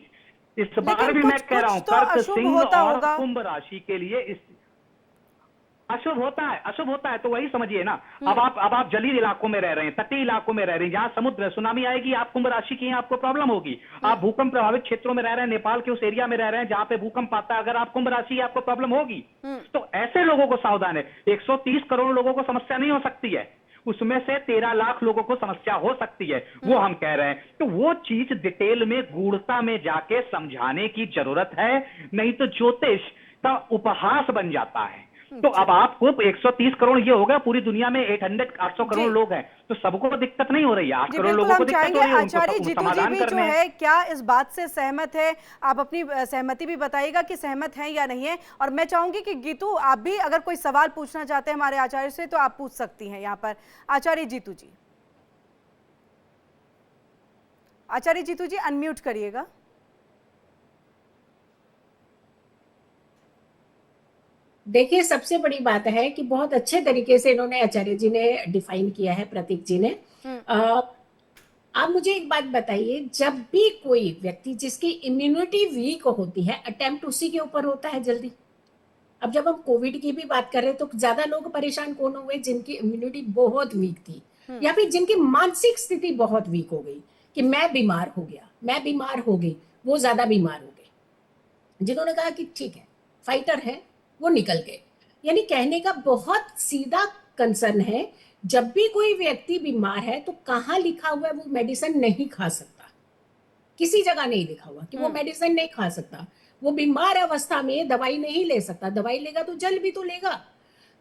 इस बार भी मैं कह रहा हूं, कर्क, सिंह और कुंभ राशि के लिए इस अशुभ होता है, तो वही समझिए ना। अब आप जलीय इलाकों में रह रहे हैं, तटीय इलाकों में रह रहे हैं, जहां समुद्र, सुनामी आएगी, आप कुंभ राशि की हैं, आपको प्रॉब्लम होगी। आप भूकंप प्रभावित क्षेत्रों में रह रहे हैं, नेपाल के उस एरिया में रह रहे हैं जहां पे भूकंप आता है, अगर आप कुंभ राशि, आपको प्रॉब्लम होगी। तो ऐसे लोगों को सावधान है। 130 करोड़ लोगों को समस्या नहीं हो सकती है, उसमें से 13 लाख लोगों को समस्या हो सकती है, वो हम कह रहे हैं। तो वो चीज डिटेल में, गूढ़ता में जाके समझाने की जरूरत है, नहीं तो ज्योतिष का उपहास बन जाता है। तो अब आपको 130 करोड़ ये होगा, पूरी दुनिया में 800 करोड़ लोग हैं, तो सबको दिक्कत नहीं हो रही है, 8 करोड़ लोगों को दिक्कत हो रही है। आचार्य जीतू जी भी जो है, क्या इस बात से सहमत है? आप अपनी सहमति भी बताइएगा कि सहमत हैं या नहीं है। और मैं चाहूंगी कि गीतू, आप भी अगर कोई सवाल पूछना चाहते हैं हमारे आचार्य से तो आप पूछ सकती हैं यहाँ पर। आचार्य जीतू जी, अनम्यूट करिएगा। देखिए, सबसे बड़ी बात है कि बहुत अच्छे तरीके से इन्होंने आचार्य जी ने डिफाइन किया है, प्रतीक जी ने। अ, आप मुझे एक बात बताइए, जब भी कोई व्यक्ति जिसकी इम्यूनिटी वीक होती है, अटेम्प्ट उसी के ऊपर होता है जल्दी। अब जब हम कोविड की भी बात कर रहे हैं तो ज्यादा लोग परेशान कौन हुए? जिनकी इम्यूनिटी बहुत वीक थी, या फिर जिनकी मानसिक स्थिति बहुत वीक हो गई कि मैं बीमार हो गया, मैं बीमार हो गई, वो ज्यादा बीमार हो गए। जिन्होंने कहा कि ठीक है, फाइटर है, वो निकल गए। यानी कहने का बहुत सीधा कंसर्न है, जब भी कोई व्यक्ति बीमार है तो कहाँ लिखा हुआ है वो मेडिसिन नहीं खा सकता? किसी जगह नहीं लिखा हुआ कि वो मेडिसिन नहीं खा सकता। वो बीमार अवस्था में दवाई नहीं ले सकता, दवाई लेगा तो जल भी तो लेगा।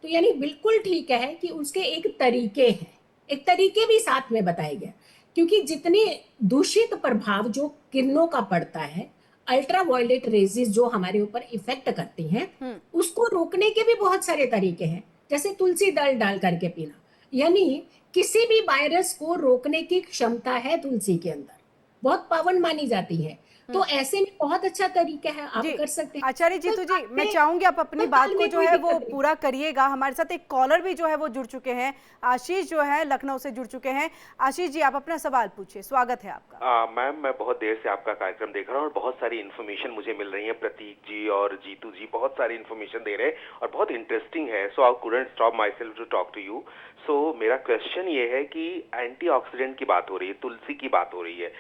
तो यानी बिल्कुल ठीक है कि उसके एक तरीके हैं, एक तरीके भी साथ में बताए गए, क्योंकि जितने दूषित प्रभाव जो किरणों का पड़ता है, अल्ट्रा वायलेट रेजिस जो हमारे ऊपर इफेक्ट करती हैं, उसको रोकने के भी बहुत सारे तरीके हैं। जैसे तुलसी दल डाल करके पीना, यानी किसी भी वायरस को रोकने की क्षमता है तुलसी के अंदर, बहुत पावन मानी जाती है। तो ऐसे में बहुत अच्छा तरीका है, आप जी कर सकते हैं। आचार्य जीतू जी, मैं चाहूंगी आप अपनी बात को जो है वो पूरा करिएगा। हमारे साथ एक कॉलर भी जो है वो जुड़ चुके हैं, आशीष जो है लखनऊ से जुड़ चुके हैं। आशीष जी, आप अपना सवाल पूछिए, स्वागत है आपका। मैम, मैं बहुत देर से आपका कार्यक्रम देख रहा हूँ और बहुत सारी इन्फॉर्मेशन मुझे मिल रही है। प्रतीक जी और जीतू जी बहुत सारी इन्फॉर्मेशन दे रहे हैं और बहुत इंटरेस्टिंग है। So I couldn't stop myself to talk to you. So मेरा क्वेश्चन ये है कि एंटीऑक्सीडेंट की बात हो रही है, तुलसी की बात हो रही है,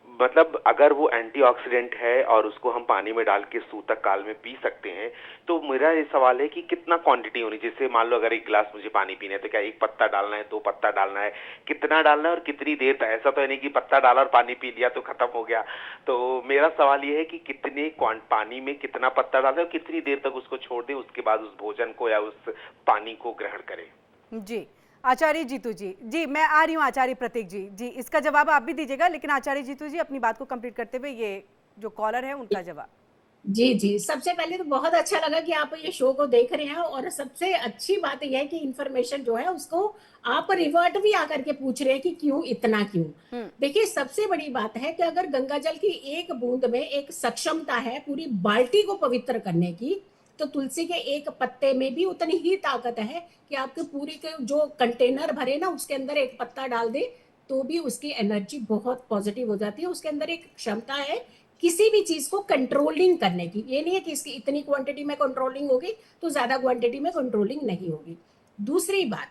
मतलब अगर वो एंटीऑक्सीडेंट है और उसको हम पानी में डाल के सूतक काल में पी सकते हैं, तो मेरा ये सवाल है कि कितना क्वांटिटी होनी, जैसे मान लो अगर एक गिलास मुझे पानी पीना है तो क्या एक पत्ता डालना है, 2 पत्ता डालना है, कितना डालना है और कितनी देर तक? ऐसा तो है नहीं कि पत्ता डाला और पानी पी लिया तो खत्म हो गया। तो मेरा सवाल ये है कि कितने पानी में कितना पत्ता डालें और कितनी देर तक उसको छोड़ दें, उसके बाद उस भोजन को या उस पानी को ग्रहण करें। जी आचार्य जीतू जी, जी मैं आ रही हूँ आचार्य प्रतीक जी, जी इसका जवाब आप भी दीजिएगा, लेकिन आचार्य जीतू जी अपनी बात को कंप्लीट करते हुए ये जो कॉलर है उनका जवाब। जी जी, सबसे पहले तो बहुत अच्छा लगा कि आप ये शो को देख रहे हैं, और सबसे अच्छी बात यह है कि इंफॉर्मेशन जो है उसको आप रिवर्ट भी आकर के पूछ रहे हैं कि क्यों, इतना क्यों। देखिए, सबसे बड़ी बात है कि अगर गंगा जल की एक बूंद में एक सक्षमता है पूरी बाल्टी को पवित्र करने की, तो तुलसी के एक पत्ते में भी उतनी ही ताकत है कि आपके पूरी के जो कंटेनर भरे ना उसके अंदर एक पत्ता डाल दे तो भी उसकी एनर्जी बहुत पॉजिटिव हो जाती है। उसके अंदर एक क्षमता है किसी भी चीज को कंट्रोलिंग करने की। ये नहीं है कि इसकी इतनी क्वांटिटी में कंट्रोलिंग होगी तो ज्यादा क्वांटिटी में कंट्रोलिंग नहीं होगी। दूसरी बात,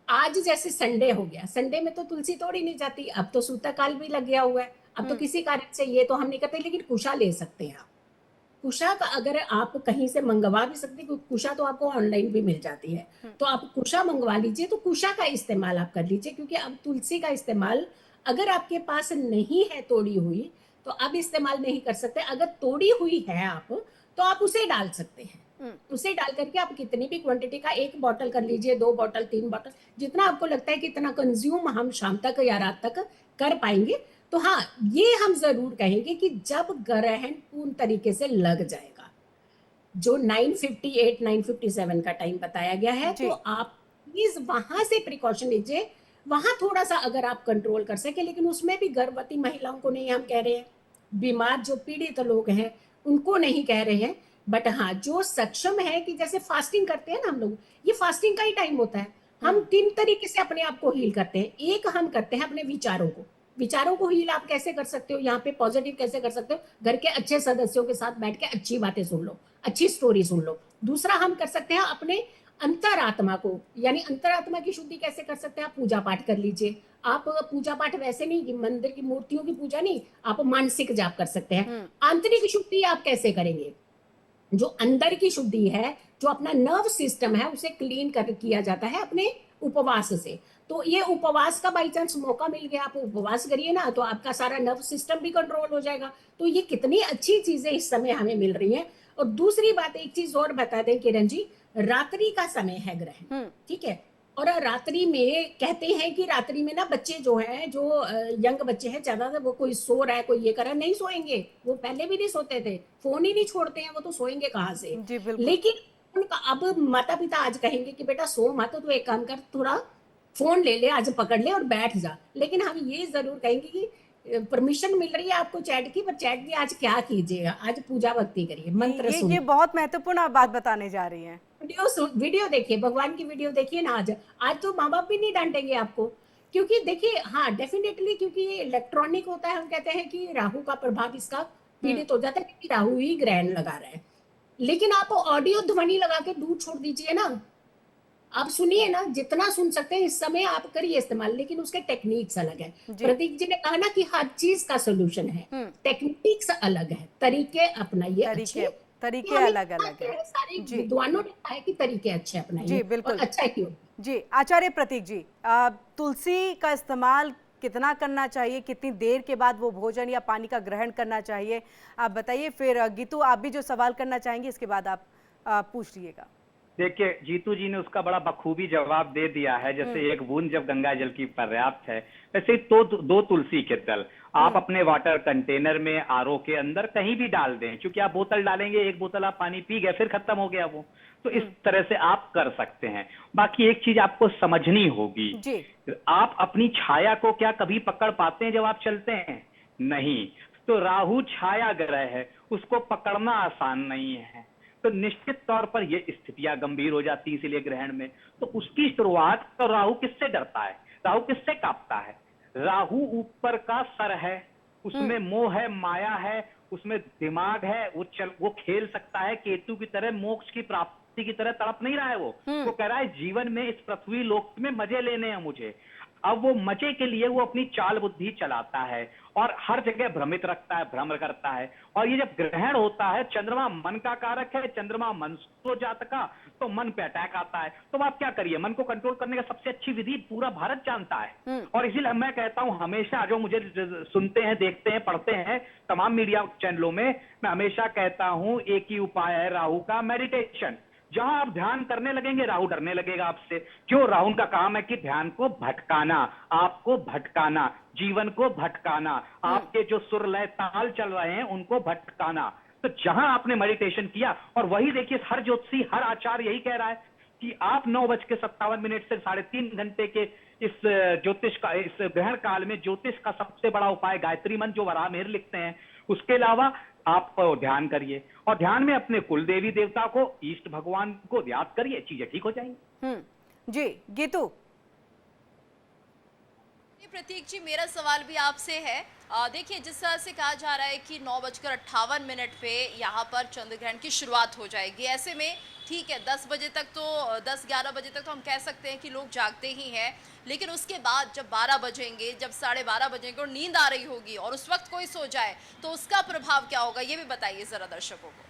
आज जैसे संडे हो गया, संडे में तो तुलसी तोड़ी नहीं जाती, अब तो सूतकाल भी लग गया हुआ है, अब तो किसी कारण से ये तो हम नहीं करते, लेकिन कुशा ले सकते हैं आप। कुशा का अगर आप कहीं से मंगवा भी सकते हैं, कुशा तो आपको ऑनलाइन भी मिल जाती है, तो आप कुशा मंगवा लीजिए, तो कुशा का इस्तेमाल आप कर लीजिए। क्योंकि अब तुलसी का इस्तेमाल अगर आपके पास नहीं है तोड़ी हुई तो अब इस्तेमाल नहीं कर सकते। अगर तोड़ी हुई है आप तो आप उसे डाल सकते हैं। उसे डाल करके आप कितनी भी क्वांटिटी का, 1 बॉटल कर लीजिए, 2 बॉटल, 3 बॉटल, जितना आपको लगता है कि इतना कंज्यूम हम शाम तक या रात तक कर पाएंगे। तो हाँ, ये हम जरूर कहेंगे कि जब ग्रहण पूर्ण तरीके से लग जाएगा, जो 9:58 9:57 का टाइम बताया गया है, तो आप प्लीज वहां से प्रिकॉशन लीजिए। वहां थोड़ा सा अगर आप कंट्रोल कर सके, लेकिन उसमें भी गर्भवती महिलाओं को नहीं हम कह रहे हैं, बीमार जो पीड़ित लोग हैं उनको नहीं कह रहे हैं, बट हाँ जो सक्षम है कि जैसे फास्टिंग करते हैं ना हम लोग, ये फास्टिंग का ही टाइम होता है। हम 3 तरीके से अपने आप को हील करते हैं। एक, हम करते हैं अपने विचारों को हील आप कैसे कर सकते हो, यहाँ पे पॉजिटिव कैसे कर सकते हो, घर के अच्छे सदस्यों के साथ बैठ के अच्छी बातें सुन लो, अच्छी स्टोरी सुन लो। दूसरा, हम कर सकते हैं अपने अंतरात्मा को, यानी अंतरात्मा की शुद्धि कैसे कर सकते हैं, आप पूजा पाठ कर लीजिए। आप पूजा पाठ वैसे नहीं कि मंदिर की मूर्तियों की पूजा नहीं, आप मानसिक जाप कर सकते हैं। आंतरिक शुद्धि आप कैसे करेंगे, जो अंदर की शुद्धि है, जो अपना नर्व सिस्टम है उसे क्लीन कर किया जाता है अपने उपवास से। तो ये उपवास का बाई चांस मौका मिल गया, आप उपवास करिए ना, तो आपका सारा नर्व सिस्टम भी कंट्रोल हो जाएगा। तो ये कितनी अच्छी चीजें इस समय हमें मिल रही हैं। और दूसरी बात, एक चीज और बता दें किरण जी, रात्रि का समय है ग्रहण, ठीक है, और रात्रि में कहते हैं कि रात्रि में ना बच्चे जो हैं, जो यंग बच्चे हैं, ज्यादातर वो कोई सो रहा है, कोई ये कर रहा है, नहीं सोएंगे। वो पहले भी नहीं सोते थे, फोन ही नहीं छोड़ते हैं, वो तो सोएंगे कहाँ से। लेकिन उनका अब माता पिता आज कहेंगे कि बेटा सो मत, तो एक काम कर, थोड़ा फोन ले ले, आज पकड़ ले और बैठ जा। लेकिन हम ये जरूर कहेंगे कि परमिशन मिल रही है आपको चैट की, पर चैट की आज क्या कीजिएगा, आज पूजा भक्ति करिए, मंत्र ये सुनिए, बहुत महत्वपूर्ण आप बात बताने जा रही हैं। वीडियो देखिए, भगवान की वीडियो देखिए ना। आज तो माँ बाप भी नहीं डांटेंगे आपको, क्योंकि देखिए हाँ डेफिनेटली, क्योंकि ये इलेक्ट्रॉनिक होता है, हम कहते हैं कि राहु का प्रभाव इसका पीड़ित हो जाता है, क्योंकि राहु ही ग्रहण लगा रहा है। लेकिन आप ऑडियो ध्वनि लगा के दूर छोड़ दीजिए ना, आप सुनिए ना, जितना सुन सकते हैं इस समय आप करिए इस्तेमाल, लेकिन उसके टेक्निक्स अलग है। प्रतीक जी ने कहा ना कि हर चीज का सोल्यूशन है, टेक्निक्स अलग है, तरीके अपनाइए अच्छे, तरीके अलग अलग है। सारे विद्वानों ने कहा है कि तरीके अच्छे जी अपनाइए, बिल्कुल। और अच्छा क्यों। जी आचार्य प्रतीक जी, तुलसी का इस्तेमाल कितना करना चाहिए, कितनी देर के बाद वो भोजन या पानी का ग्रहण करना चाहिए, आप बताइए। फिर गीतू आप भी जो सवाल करना चाहेंगे इसके बाद आप पूछ लीजिएगा। देखिए, जीतू जी ने उसका बड़ा बखूबी जवाब दे दिया है। जैसे एक बूंद जब गंगा जल की पर्याप्त है, वैसे ही दो तुलसी के दल आप अपने वाटर कंटेनर में, आरओ के अंदर कहीं भी डाल दें, क्योंकि आप बोतल डालेंगे, एक बोतल आप पानी पी गए, फिर खत्म हो गया वो। तो इस तरह से आप कर सकते हैं। बाकी एक चीज आपको समझनी होगी, आप अपनी छाया को क्या कभी पकड़ पाते हैं जब आप चलते हैं? नहीं। तो राहु छाया ग्रह है, उसको पकड़ना आसान नहीं है। तो निश्चित तौर पर ये स्थितियां गंभीर हो जाती है इसीलिए ग्रहण में। तो उसकी शुरुआत, तो राहु किससे डरता है, राहु किससे कांपता है? राहु ऊपर का सर है, उसमें मोह है, माया है, उसमें दिमाग है, वो खेल सकता है केतु की तरह, मोक्ष की प्राप्ति की तरह तड़प नहीं रहा है वो कह रहा है जीवन में, इस पृथ्वी लोक में मजे लेने हैं मुझे। अब वो मजे के लिए वो अपनी चाल बुद्धि चलाता है और हर जगह भ्रमित रखता है, भ्रम करता है। और ये जब ग्रहण होता है, चंद्रमा मन का कारक है, चंद्रमा मनसो जातका, तो मन पे अटैक आता है। तो आप क्या करिए, मन को कंट्रोल करने का सबसे अच्छी विधि पूरा भारत जानता है। और इसीलिए मैं कहता हूं, हमेशा जो मुझे सुनते हैं, देखते हैं, पढ़ते हैं तमाम मीडिया चैनलों में, मैं हमेशा कहता हूं एक ही उपाय है राहु का, मेडिटेशन। जहां आप ध्यान करने लगेंगे, राहु डरने लगेगा आपसे। क्यों? राहु का काम है कि ध्यान को भटकाना, आपको भटकाना, जीवन को भटकाना, आपके जो सुर लय ताल चल रहे हैं उनको भटकाना। तो जहां आपने मेडिटेशन किया, और वही देखिए हर ज्योतिषी, हर आचार्य यही कह रहा है कि आप 9:57 से 3.5 घंटे के इस ज्योतिष का, इस ग्रहण काल में ज्योतिष का सबसे बड़ा उपाय गायत्री मंत्र जो वराह मिहिर लिखते हैं, उसके अलावा आप ध्यान करिए। और ध्यान में अपने कुल देवी देवता को, ईष्ट भगवान को याद करिए, चीजें ठीक हो जाएंगी। जी गीतू। प्रतीक जी, मेरा सवाल भी आपसे है। देखिए, जिस तरह से कहा जा रहा है कि 9:58 पे यहाँ पर चंद्र ग्रहण की शुरुआत हो जाएगी, ऐसे में ठीक है 10 बजे तक तो 10-11 बजे तक तो हम कह सकते हैं कि लोग जागते ही हैं, लेकिन उसके बाद जब 12 बजेंगे, जब 12:30 बजेंगे और नींद आ रही होगी और उस वक्त कोई सो जाए, तो उसका प्रभाव क्या होगा, ये भी बताइए जरा दर्शकों को।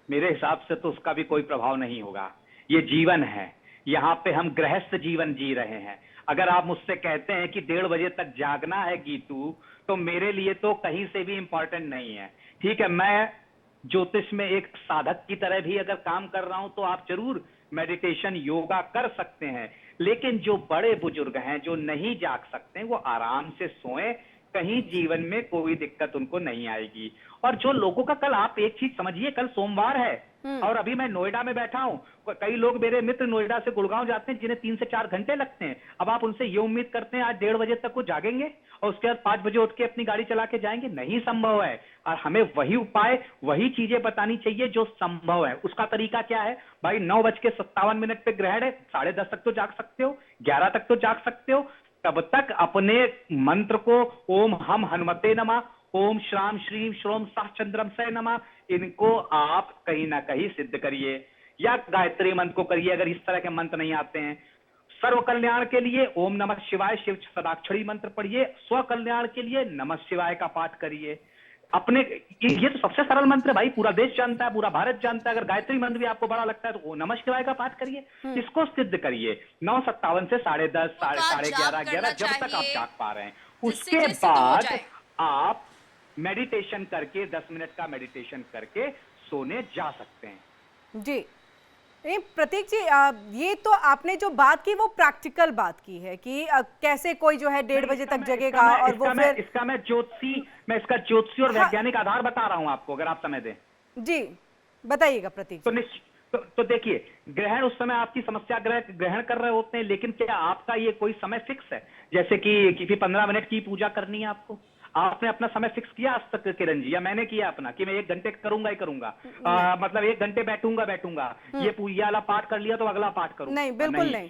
मेरे हिसाब से तो उसका भी कोई प्रभाव नहीं होगा। ये जीवन है, यहाँ पे हम गृहस्थ जीवन जी रहे हैं। अगर आप मुझसे कहते हैं कि 1:30 बजे तक जागना है गीतू, तो मेरे लिए तो कहीं से भी इंपॉर्टेंट नहीं है। ठीक है, मैं ज्योतिष में एक साधक की तरह भी अगर काम कर रहा हूं, तो आप जरूर मेडिटेशन, योगा कर सकते हैं। लेकिन जो बड़े बुजुर्ग हैं, जो नहीं जाग सकते हैं, वो आराम से सोएं, कहीं जीवन में कोई दिक्कत उनको नहीं आएगी। और जो लोगों का, कल आप एक चीज समझिए, कल सोमवार है और अभी मैं नोएडा में बैठा हूं, कई लोग मेरे मित्र नोएडा से गुड़गांव जाते हैं जिन्हें 3 से 4 घंटे लगते हैं। अब आप उनसे ये उम्मीद करते हैं आज 1:30 बजे तक वो जागेंगे और उसके बाद 5 बजे उठ के अपनी गाड़ी चला के जाएंगे? नहीं संभव है। और हमें वही उपाय, वही चीजें बतानी चाहिए जो संभव है। उसका तरीका क्या है भाई? 9:57 पे ग्रहण है, 10:30 तक तो जाग सकते हो, 11 तक तो जाग सकते हो। तब तक अपने मंत्र को, ओम हम हनुमते नमः, ओम श्राम श्रीम श्रोम साह चंद्रम से नमः, इनको आप कहीं ना कहीं सिद्ध करिए, या गायत्री मंत्र को करिए अगर इस तरह के मंत्र नहीं आते हैं। सर्व कल्याण के लिए ओम नमः शिवाय शिव सदाक्षरी मंत्र पढ़िए, स्व कल्याण के लिए नमः शिवाय का पाठ करिए। अपने ये तो सबसे सरल मंत्र है भाई, पूरा देश जानता है, पूरा भारत जानता है। अगर गायत्री मंत्र भी आपको बड़ा लगता है तो नमः शिवाय का पाठ करिए, इसको सिद्ध करिए। 9:57 से 10:30, 11:30 जब तक आप जाग पा रहे हैं, उसके बाद आप मेडिटेशन करके 10 मिनट का मेडिटेशन करके सोने जा सकते हैं। जी प्रतीक जी, ये तो आपने जो बात की वो प्रैक्टिकल बात की है कि कैसे कोई जो है 1:30 बजे तक जगेगा और वो फिर इसका मैं ज्योतिषी और वैज्ञानिक आधार बता रहा हूं आपको, अगर आप समय दें। जी बताइएगा प्रतीक। तो देखिए, ग्रहण उस समय आपकी समस्या ग्रहण कर रहे होते हैं, लेकिन क्या आपका ये कोई समय फिक्स है? जैसे कि किसी 15 मिनट की पूजा करनी है आपको, आपने अपना समय फिक्स किया आज तक किरण जी, या मैंने किया अपना कि मैं 1 घंटे करूंगा ही करूंगा, मतलब 1 घंटे बैठूंगा, ये वाला पाठ कर लिया तो अगला पाठ करूंगा? नहीं, बिल्कुल नहीं।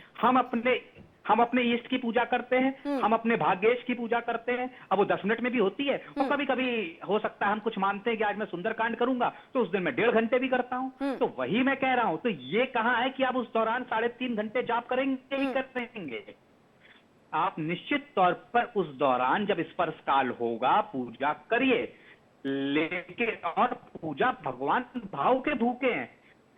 हम अपने ईष्ट की पूजा करते हैं, हम अपने भाग्येश की पूजा करते हैं। अब वो 10 मिनट में भी होती है, और कभी कभी हो सकता है हम कुछ मानते हैं कि आज मैं सुंदरकांड करूंगा, तो उस दिन मैं 1.5 घंटे भी करता हूं। तो वही मैं कह रहा हूं, तो ये कहाँ है कि आप उस दौरान 3.5 घंटे जाप करेंगे ही करेंगे। आप निश्चित तौर पर उस दौरान जब स्पर्श काल होगा पूजा करिए, लेकिन और पूजा भगवान भाव के भूखे हैं,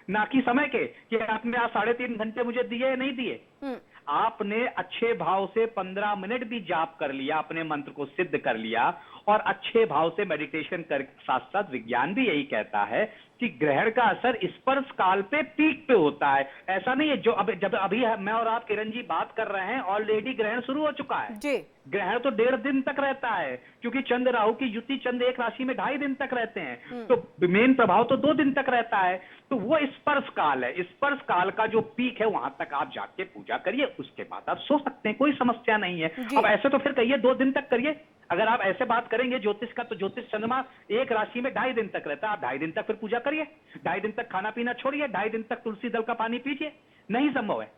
ना कि समय के कि आपने आज 3.5 घंटे मुझे दिए नहीं दिए। आपने अच्छे भाव से 15 मिनट भी जाप कर लिया, अपने मंत्र को सिद्ध कर लिया, और अच्छे भाव से मेडिटेशन कर साथ साथ विज्ञान भी यही कहता है कि ग्रहण का असर स्पर्श काल पे पीक पे होता है। ऐसा नहीं है जब अभी मैं और आप किरण जी बात कर रहे हैं, ऑलरेडी ग्रहण शुरू हो चुका है जी। ग्रहण तो 1.5 दिन तक रहता है, क्योंकि चंद्र राहु की युति, चंद्र एक राशि में 2.5 दिन तक रहते हैं, तो मेन प्रभाव तो 2 दिन तक रहता है। तो वो स्पर्श काल है, स्पर्श काल का जो पीक है वहां तक आप जाके पूजा करिए, उसके बाद आप सो सकते हैं, कोई समस्या नहीं है। अब ऐसे तो फिर कहिए 2 दिन तक करिए। अगर आप ऐसे बात करेंगे ज्योतिष का, तो ज्योतिष चंद्रमा एक राशि में 2.5 दिन तक रहता है, आप 2.5 दिन तक फिर पूजा करिए, 2.5 दिन तक खाना पीना छोड़िए, 2.5 दिन तक तुलसी दल का पानी पीजिए। नहीं संभव है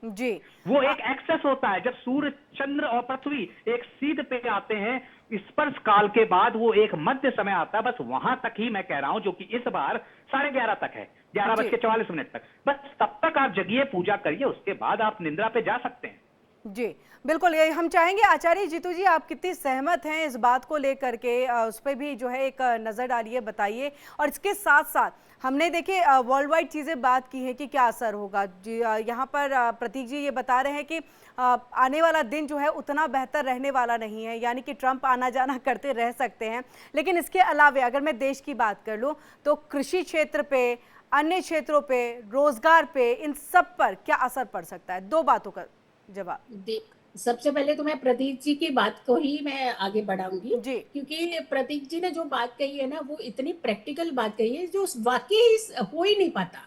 जी। वो एक एक्सेस होता है, जब सूर्य, चंद्र और पृथ्वी एक सीध पे आते हैं, स्पर्श काल के बाद वो एक मध्य समय आता है, बस वहां तक ही मैं कह रहा हूं, जो कि इस बार 11:30 तक है, 11:44 तक। बस तब तक आप जगिए, पूजा करिए, उसके बाद आप निद्रा पे जा सकते हैं। जी बिल्कुल, ये हम चाहेंगे आचार्य जीतू जी आप कितनी सहमत हैं इस बात को लेकर के, उस पर भी जो है एक नज़र डालिए, बताइए। और इसके साथ साथ हमने देखिए वर्ल्ड वाइड चीज़ें बात की हैं कि क्या असर होगा जी। यहाँ पर प्रतीक जी ये बता रहे हैं कि आने वाला दिन जो है उतना बेहतर रहने वाला नहीं है, यानी कि ट्रंप आना जाना करते रह सकते हैं, लेकिन इसके अलावा अगर मैं देश की बात कर लूँ तो कृषि क्षेत्र पे, अन्य क्षेत्रों पे, रोजगार पे, इन सब पर क्या असर पड़ सकता है? 2 बातों का जवाब। सबसे पहले तो मैं प्रतीक जी की बात को ही मैं आगे बढ़ाऊंगी, क्योंकि प्रतीक जी ने जो बात कही है ना, वो इतनी प्रैक्टिकल बात कही है जो वाकई हो ही नहीं पाता।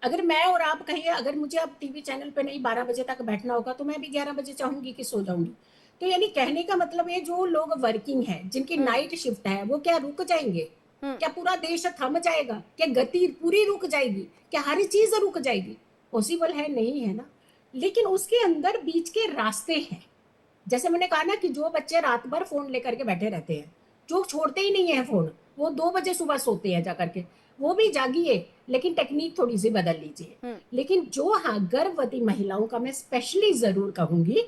अगर मैं और आप कहिए, अगर मुझे अब टीवी चैनल पे नहीं 12 बजे तक बैठना होगा, तो मैं भी 11 बजे चाहूंगी कि सो जाऊंगी। तो यानी कहने का मतलब है, जो लोग वर्किंग है, जिनकी नाइट शिफ्ट है, वो क्या रुक जाएंगे? क्या पूरा देश थम जाएगा? क्या गति पूरी रुक जाएगी? क्या हर चीज रुक जाएगी? पॉसिबल है नहीं, है ना। लेकिन उसके अंदर बीच के रास्ते हैं। जैसे मैंने कहा ना कि जो बच्चे रात भर फोन लेकर के बैठे रहते हैं, जो छोड़ते ही नहीं है फोन, वो 2 बजे सुबह सोते हैं जाकर के, वो भी जागिए, लेकिन टेक्निक थोड़ी सी बदल लीजिए। लेकिन जो, हाँ, गर्भवती महिलाओं का मैं स्पेशली जरूर कहूंगी,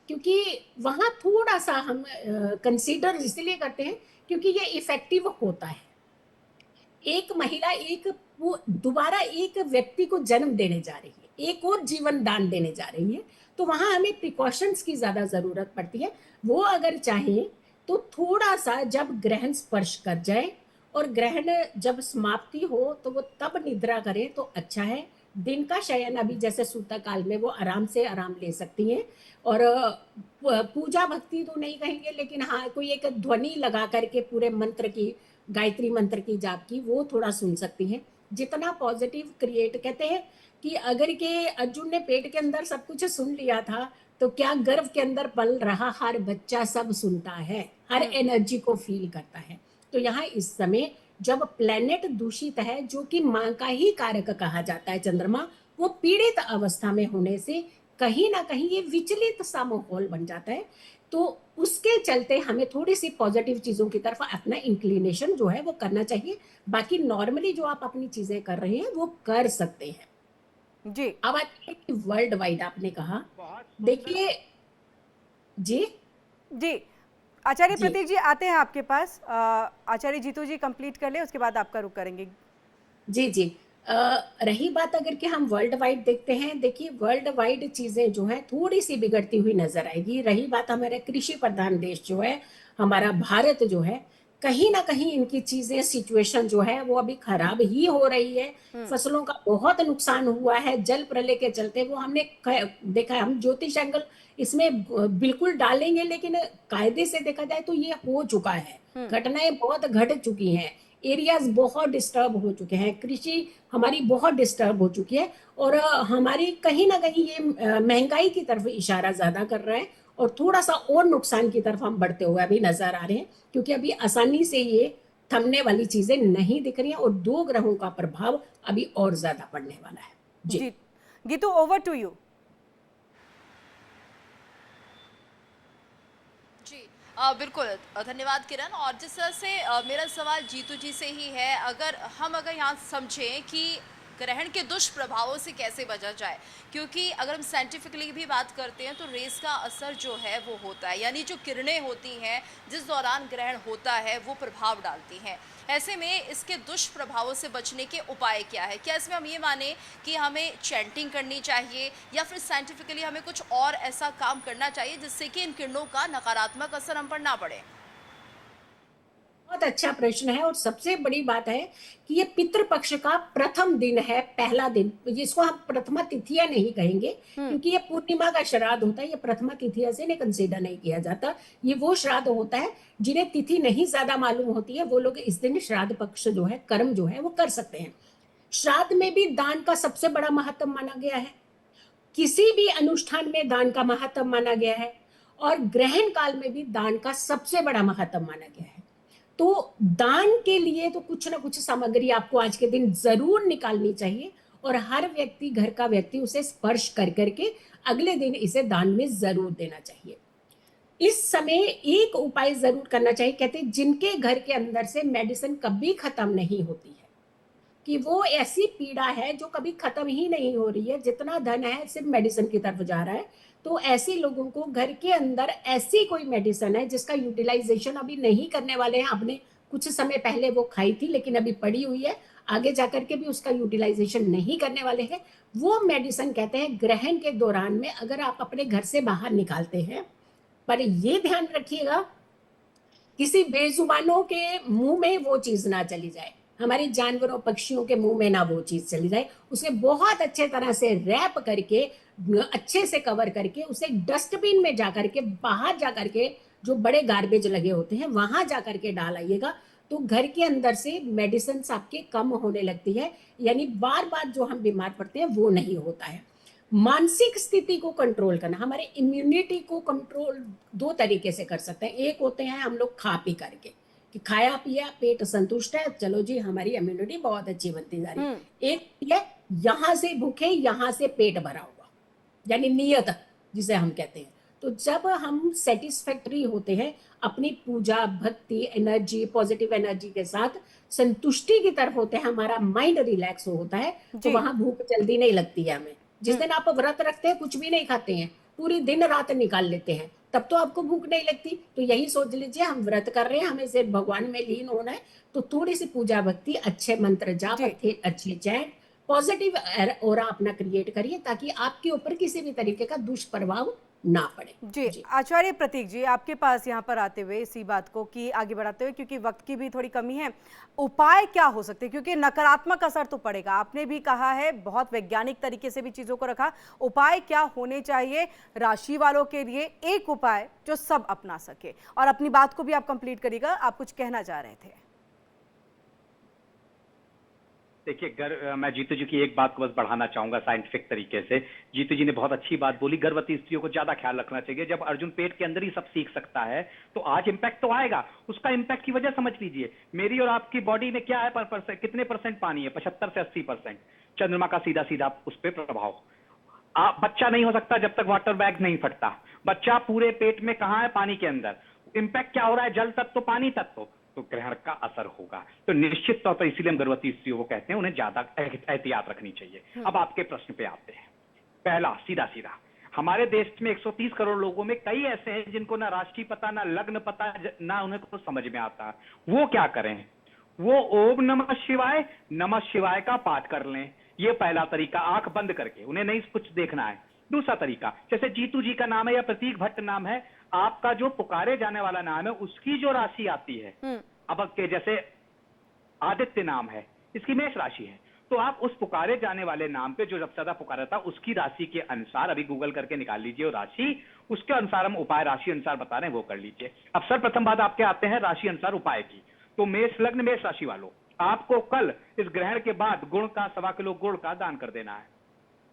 क्योंकि वहां थोड़ा सा हम कंसीडर इसलिए करते हैं क्योंकि ये इफेक्टिव होता है। एक महिला दोबारा एक व्यक्ति को जन्म देने जा रही है, एक और जीवन दान देने जा रही है, तो वहां हमें प्रिकॉशंस की ज्यादा जरूरत पड़ती है। वो अगर चाहे तो थोड़ा सा जब ग्रहण स्पर्श कर जाए और ग्रहण जब समाप्ति हो तो वो तब निद्रा करे तो अच्छा है। दिन का शयन अभी जैसे सूता काल में वो आराम से आराम ले सकती हैं, और पूजा भक्ति तो नहीं कहेंगे, लेकिन हाँ कोई एक ध्वनि लगा करके पूरे मंत्र की, गायत्री मंत्र की जाप की, वो थोड़ा सुन सकती हैं। जितना पॉजिटिव क्रिएट, कहते हैं कि अगर के अर्जुन ने पेट के अंदर सब कुछ सुन लिया था, तो क्या गर्भ के अंदर पल रहा हर बच्चा सब सुनता है, हर एनर्जी को फील करता है। तो यहाँ इस समय जब प्लेनेट दूषित है, जो कि माँ का ही कारक कहा जाता है, चंद्रमा, वो पीड़ित अवस्था में होने से कहीं ना कहीं ये विचलित सा माहौल बन जाता है। तो उसके चलते हमें थोड़ी सी पॉजिटिव चीजों की तरफ अपना इंक्लिनेशन जो है वो करना चाहिए। बाकी नॉर्मली जो आप अपनी चीजें कर रहे हैं वो कर सकते हैं जी। अब वर्ल्ड वाइड आपने कहा, देखिए जी जी आचार्य प्रतीक जी आते हैं आपके पास। आचार्य जीतू जी कंप्लीट कर ले, उसके बाद आपका रुख करेंगे। जी जी। रही बात अगर कि हम वर्ल्ड वाइड देखते हैं, देखिए वर्ल्ड वाइड चीजें जो है थोड़ी सी बिगड़ती हुई नजर आएगी। रही बात हमारे कृषि प्रधान देश जो है हमारा भारत जो है, कहीं ना कहीं इनकी चीजें, सिचुएशन जो है वो अभी खराब ही हो रही है। फसलों का बहुत नुकसान हुआ है जल प्रलय के चलते। वो हमने देखा है, हम ज्योतिष एंगल इसमें बिल्कुल डालेंगे, लेकिन कायदे से देखा जाए तो ये हो चुका है, घटनाएं बहुत घट चुकी हैं। एरियाज बहुत डिस्टर्ब हो चुके हैं, कृषि हमारी बहुत डिस्टर्ब हो चुकी है, और हमारी कहीं ना कहीं ये महंगाई की तरफ इशारा ज्यादा कर रहा है, और थोड़ा सा और नुकसान की तरफ हम बढ़ते हुए अभी नजर आ रहे हैं, क्योंकि अभी आसानी से ये थमने वाली चीजें नहीं दिख रही हैं, और 2 ग्रहों का प्रभाव अभी और ज्यादा पड़ने वाला है। जी गीतू, ओवर टू यू। जी बिल्कुल धन्यवाद किरण। और जिस तरह से मेरा सवाल जीतू जी से ही है, अगर यहाँ समझें कि ग्रहण के दुष्प्रभावों से कैसे बचा जाए, क्योंकि अगर हम साइंटिफिकली भी बात करते हैं तो रेस का असर जो है वो होता है, यानी जो किरणें होती हैं जिस दौरान ग्रहण होता है वो प्रभाव डालती हैं। ऐसे में इसके दुष्प्रभावों से बचने के उपाय क्या है? क्या इसमें हम ये माने कि हमें चैंटिंग करनी चाहिए, या फिर साइंटिफिकली हमें कुछ और ऐसा काम करना चाहिए जिससे कि इन किरणों का नकारात्मक असर हम पर ना पड़े? बहुत अच्छा प्रश्न है, और सबसे बड़ी बात है कि ये पितृपक्ष का प्रथम दिन है, पहला दिन, जिसको हम प्रथमा तिथिया नहीं कहेंगे, क्योंकि ये पूर्णिमा का श्राद्ध होता है, ये प्रथमा तिथिया से नहीं कंसीडर नहीं किया जाता। ये वो श्राद्ध होता है जिन्हें तिथि नहीं ज्यादा मालूम होती है, वो लोग इस दिन श्राद्ध पक्ष जो है, कर्म जो है वो कर सकते हैं। श्राद्ध में भी दान का सबसे बड़ा महत्व माना गया है, किसी भी अनुष्ठान में दान का महत्व माना गया है, और ग्रहण काल में भी दान का सबसे बड़ा महत्व माना गया है। तो दान के लिए तो कुछ ना कुछ सामग्री आपको आज के दिन जरूर निकालनी चाहिए, और हर व्यक्ति, घर का व्यक्ति उसे स्पर्श कर करके अगले दिन इसे दान में जरूर देना चाहिए। इस समय एक उपाय जरूर करना चाहिए, कहते हैं जिनके घर के अंदर से मेडिसिन कभी खत्म नहीं होती है, कि वो ऐसी पीड़ा है जो कभी खत्म ही नहीं हो रही है, जितना धन है सिर्फ मेडिसिन की तरफ जा रहा है, तो ऐसे लोगों को घर के अंदर ऐसी कोई मेडिसिन है जिसका यूटिलाइजेशन अभी नहीं करने वाले हैं, आपने कुछ समय पहले वो खाई थी लेकिन अभी पड़ी हुई है, आगे जाकर के भी उसका यूटिलाइजेशन नहीं करने वाले हैं, वो मेडिसिन कहते हैं ग्रहण के दौरान में अगर आप अपने घर से बाहर निकालते हैं, पर ये ध्यान रखिएगा किसी बेजुबानों के मुंह में वो चीज ना चली जाए, हमारे जानवरों पक्षियों के मुंह में ना वो चीज चली जाए, उसे बहुत अच्छे तरह से रैप करके, अच्छे से कवर करके, उसे डस्टबिन में जाकर के, बाहर जाकर के, जो बड़े गार्बेज लगे होते हैं वहां जाकर के डाल आइएगा, तो घर के अंदर से मेडिसिन आपके कम होने लगती है, यानी बार बार जो हम बीमार पड़ते हैं वो नहीं होता है। मानसिक स्थिति को कंट्रोल करना, हमारे इम्यूनिटी को कंट्रोल 2 तरीके से कर सकते हैं। एक होते हैं हम लोग खा पी करके, कि खाया पिया, पेट संतुष्ट है, चलो जी हमारी इम्यूनिटी बहुत अच्छी बनती जा रही है। एक है यहां से भूखे, यहां से पेट भरा हुआ, यानी नियत जिसे हम कहते हैं। तो जब हम सेटिस्फैक्टरी होते हैं अपनी पूजा, भक्ति, एनर्जी, पॉजिटिव एनर्जी के साथ संतुष्टि की तरफ होते हैं, हमारा माइंड रिलैक्स होता है, तो वहां भूख जल्दी नहीं लगती है हमें। जिस दिन आप व्रत रखते हैं, कुछ भी नहीं खाते हैं, पूरी दिन रात निकाल लेते हैं, तब तो आपको भूख नहीं लगती। तो यही सोच लीजिए हम व्रत कर रहे हैं, हमें सिर्फ भगवान में लीन होना है, तो थोड़ी सी पूजा भक्ति, अच्छे मंत्र जाप, अच्छे चैट, पॉजिटिव ऑरा अपना क्रिएट करिए, ताकि आपके ऊपर किसी भी तरीके का दुष्प्रभाव ना पड़े। जी आचार्य प्रतीक जी, आपके पास यहाँ पर आते हुए इसी बात को कि आगे बढ़ाते हुए, क्योंकि वक्त की भी थोड़ी कमी है, उपाय क्या हो सकते हैं, क्योंकि नकारात्मक असर तो पड़ेगा, आपने भी कहा है, बहुत वैज्ञानिक तरीके से भी चीजों को रखा, उपाय क्या होने चाहिए राशि वालों के लिए, एक उपाय जो सब अपना सके। और अपनी बात को भी आप कंप्लीट करिएगा, आप कुछ कहना चाह रहे थे। देखिए, मैं जीतू जी की एक बात को बस बढ़ाना चाहूंगा साइंटिफिक तरीके से। जीतू जी ने बहुत अच्छी बात बोली, गर्भवती स्त्रियों को ज्यादा ख्याल रखना चाहिए। जब अर्जुन पेट के अंदर ही सब सीख सकता है, तो आज इम्पैक्ट तो आएगा, उसका इम्पैक्ट की वजह समझ लीजिए। मेरी और आपकी बॉडी में क्या है, कितने परसेंट पानी है? 75 से 80%। चंद्रमा का सीधा सीधा उस पर प्रभाव। बच्चा नहीं हो सकता जब तक वाटर बैग नहीं फटता। बच्चा पूरे पेट में कहाँ है? पानी के अंदर। इम्पैक्ट क्या हो रहा है? जल तत्व, पानी तत्व, तो ग्रहण का असर होगा। तो निश्चित तौर पर इसीलिए हम गर्भवती स्त्रियों को कहते हैं उन्हें ज्यादा एहतियात रखनी चाहिए। अब आपके प्रश्न पे आते हैं। पहला, सीधा सीधा, हमारे देश में 130 करोड़ लोगों में कई ऐसे हैं जिनको ना राशि पता, ना लग्न पता, ना उन्हें कुछ समझ में आता। वो क्या करें? वो ओम नमः शिवाय का पाठ कर लें। ये पहला तरीका, आंख बंद करके, उन्हें नहीं कुछ देखना है। दूसरा तरीका, जैसे जीतू जी का नाम है या प्रतीक भट्ट नाम है, आपका जो पुकारे जाने वाला नाम है उसकी जो राशि आती है, अब के जैसे आदित्य नाम है, इसकी मेष राशि है, तो आप उस पुकारे जाने वाले नाम पे जो सबसे ज्यादा पुकारा था उसकी राशि के अनुसार अभी गूगल करके निकाल लीजिए और राशि, उसके अनुसार हम उपाय राशि अनुसार बता रहे हैं वो कर लीजिए। अब सर्वप्रथम बात आपके आते हैं राशि अनुसार उपाय की। तो मेष लग्न मेष राशि वालों, आपको कल इस ग्रहण के बाद गुड़ का 1.25 किलो गुड़ का दान कर देना है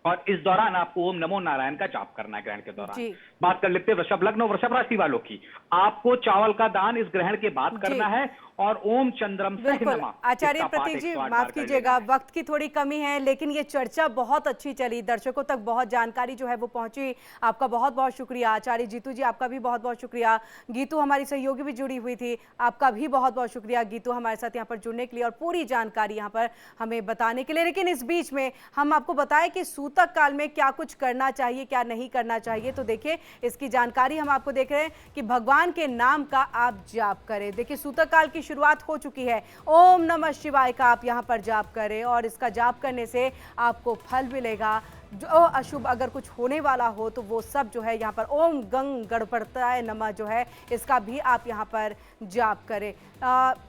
और इस दौरान आपको ओम नमो नारायण का जाप करना है ग्रहण के दौरान। जी। बात कर लेते हैं वृषभ लग्न और वृषभ राशि वालों की। आपको चावल का दान इस ग्रहण के बाद करना है और ओम चंद्रम से बिल्कुल नमः आचार्य इसका पाठ प्रतीक जी 108 बार माफ कर कीजिएगा, लेना है। वक्त की थोड़ी कमी है, लेकिन ये चर्चा बहुत अच्छी चली, दर्शकों तक बहुत जानकारी जो है वो पहुंची। आपका बहुत बहुत शुक्रिया। आचार्य जीतू जी आपका भी बहुत बहुत शुक्रिया। गीतू हमारी सहयोगी भी जुड़ी हुई थी, आपका भी बहुत बहुत शुक्रिया गीतू हमारे साथ यहाँ पर जुड़ने के लिए और पूरी जानकारी यहाँ पर हमें बताने के लिए। लेकिन इस बीच में हम आपको बताएं कि सूतक काल में क्या कुछ करना चाहिए क्या नहीं करना चाहिए। तो देखिए इसकी जानकारी हम आपको देख रहे हैं कि भगवान के नाम का आप जाप करें। देखिए सूतक काल की शुरुआत हो चुकी है, ओम नमः शिवाय का आप यहाँ पर जाप करें और इसका जाप करने से आपको फल मिलेगा। जो अशुभ अगर कुछ होने वाला हो तो वो सब जो है यहाँ पर ओम गंग गणपताय नमः जो है इसका भी आप यहाँ पर जाप करें।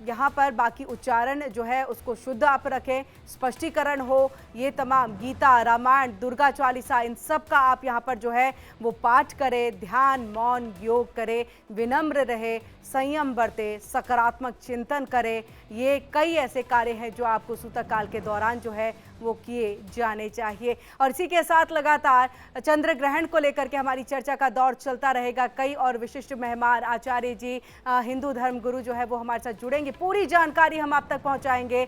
यहाँ पर बाकी उच्चारण जो है उसको शुद्ध आप रखें, स्पष्टीकरण हो, ये तमाम गीता रामायण दुर्गा चालीसा इन सब का आप यहाँ पर जो है वो पाठ करें, ध्यान मौन योग करें, विनम्र रहे, संयम बरते, सकारात्मक चिंतन करें। ये कई ऐसे कार्य हैं जो आपको सूतक काल के दौरान जो है वो किए जाने चाहिए। और इसी के साथ लगातार चंद्र ग्रहण को लेकर के हमारी चर्चा का दौर चलता रहेगा। कई और विशिष्ट मेहमान आचार्य जी हिंदू धर्म गुरु जो है वो हमारे साथ जुड़ेंगे, पूरी जानकारी हम आप तक पहुंचाएंगे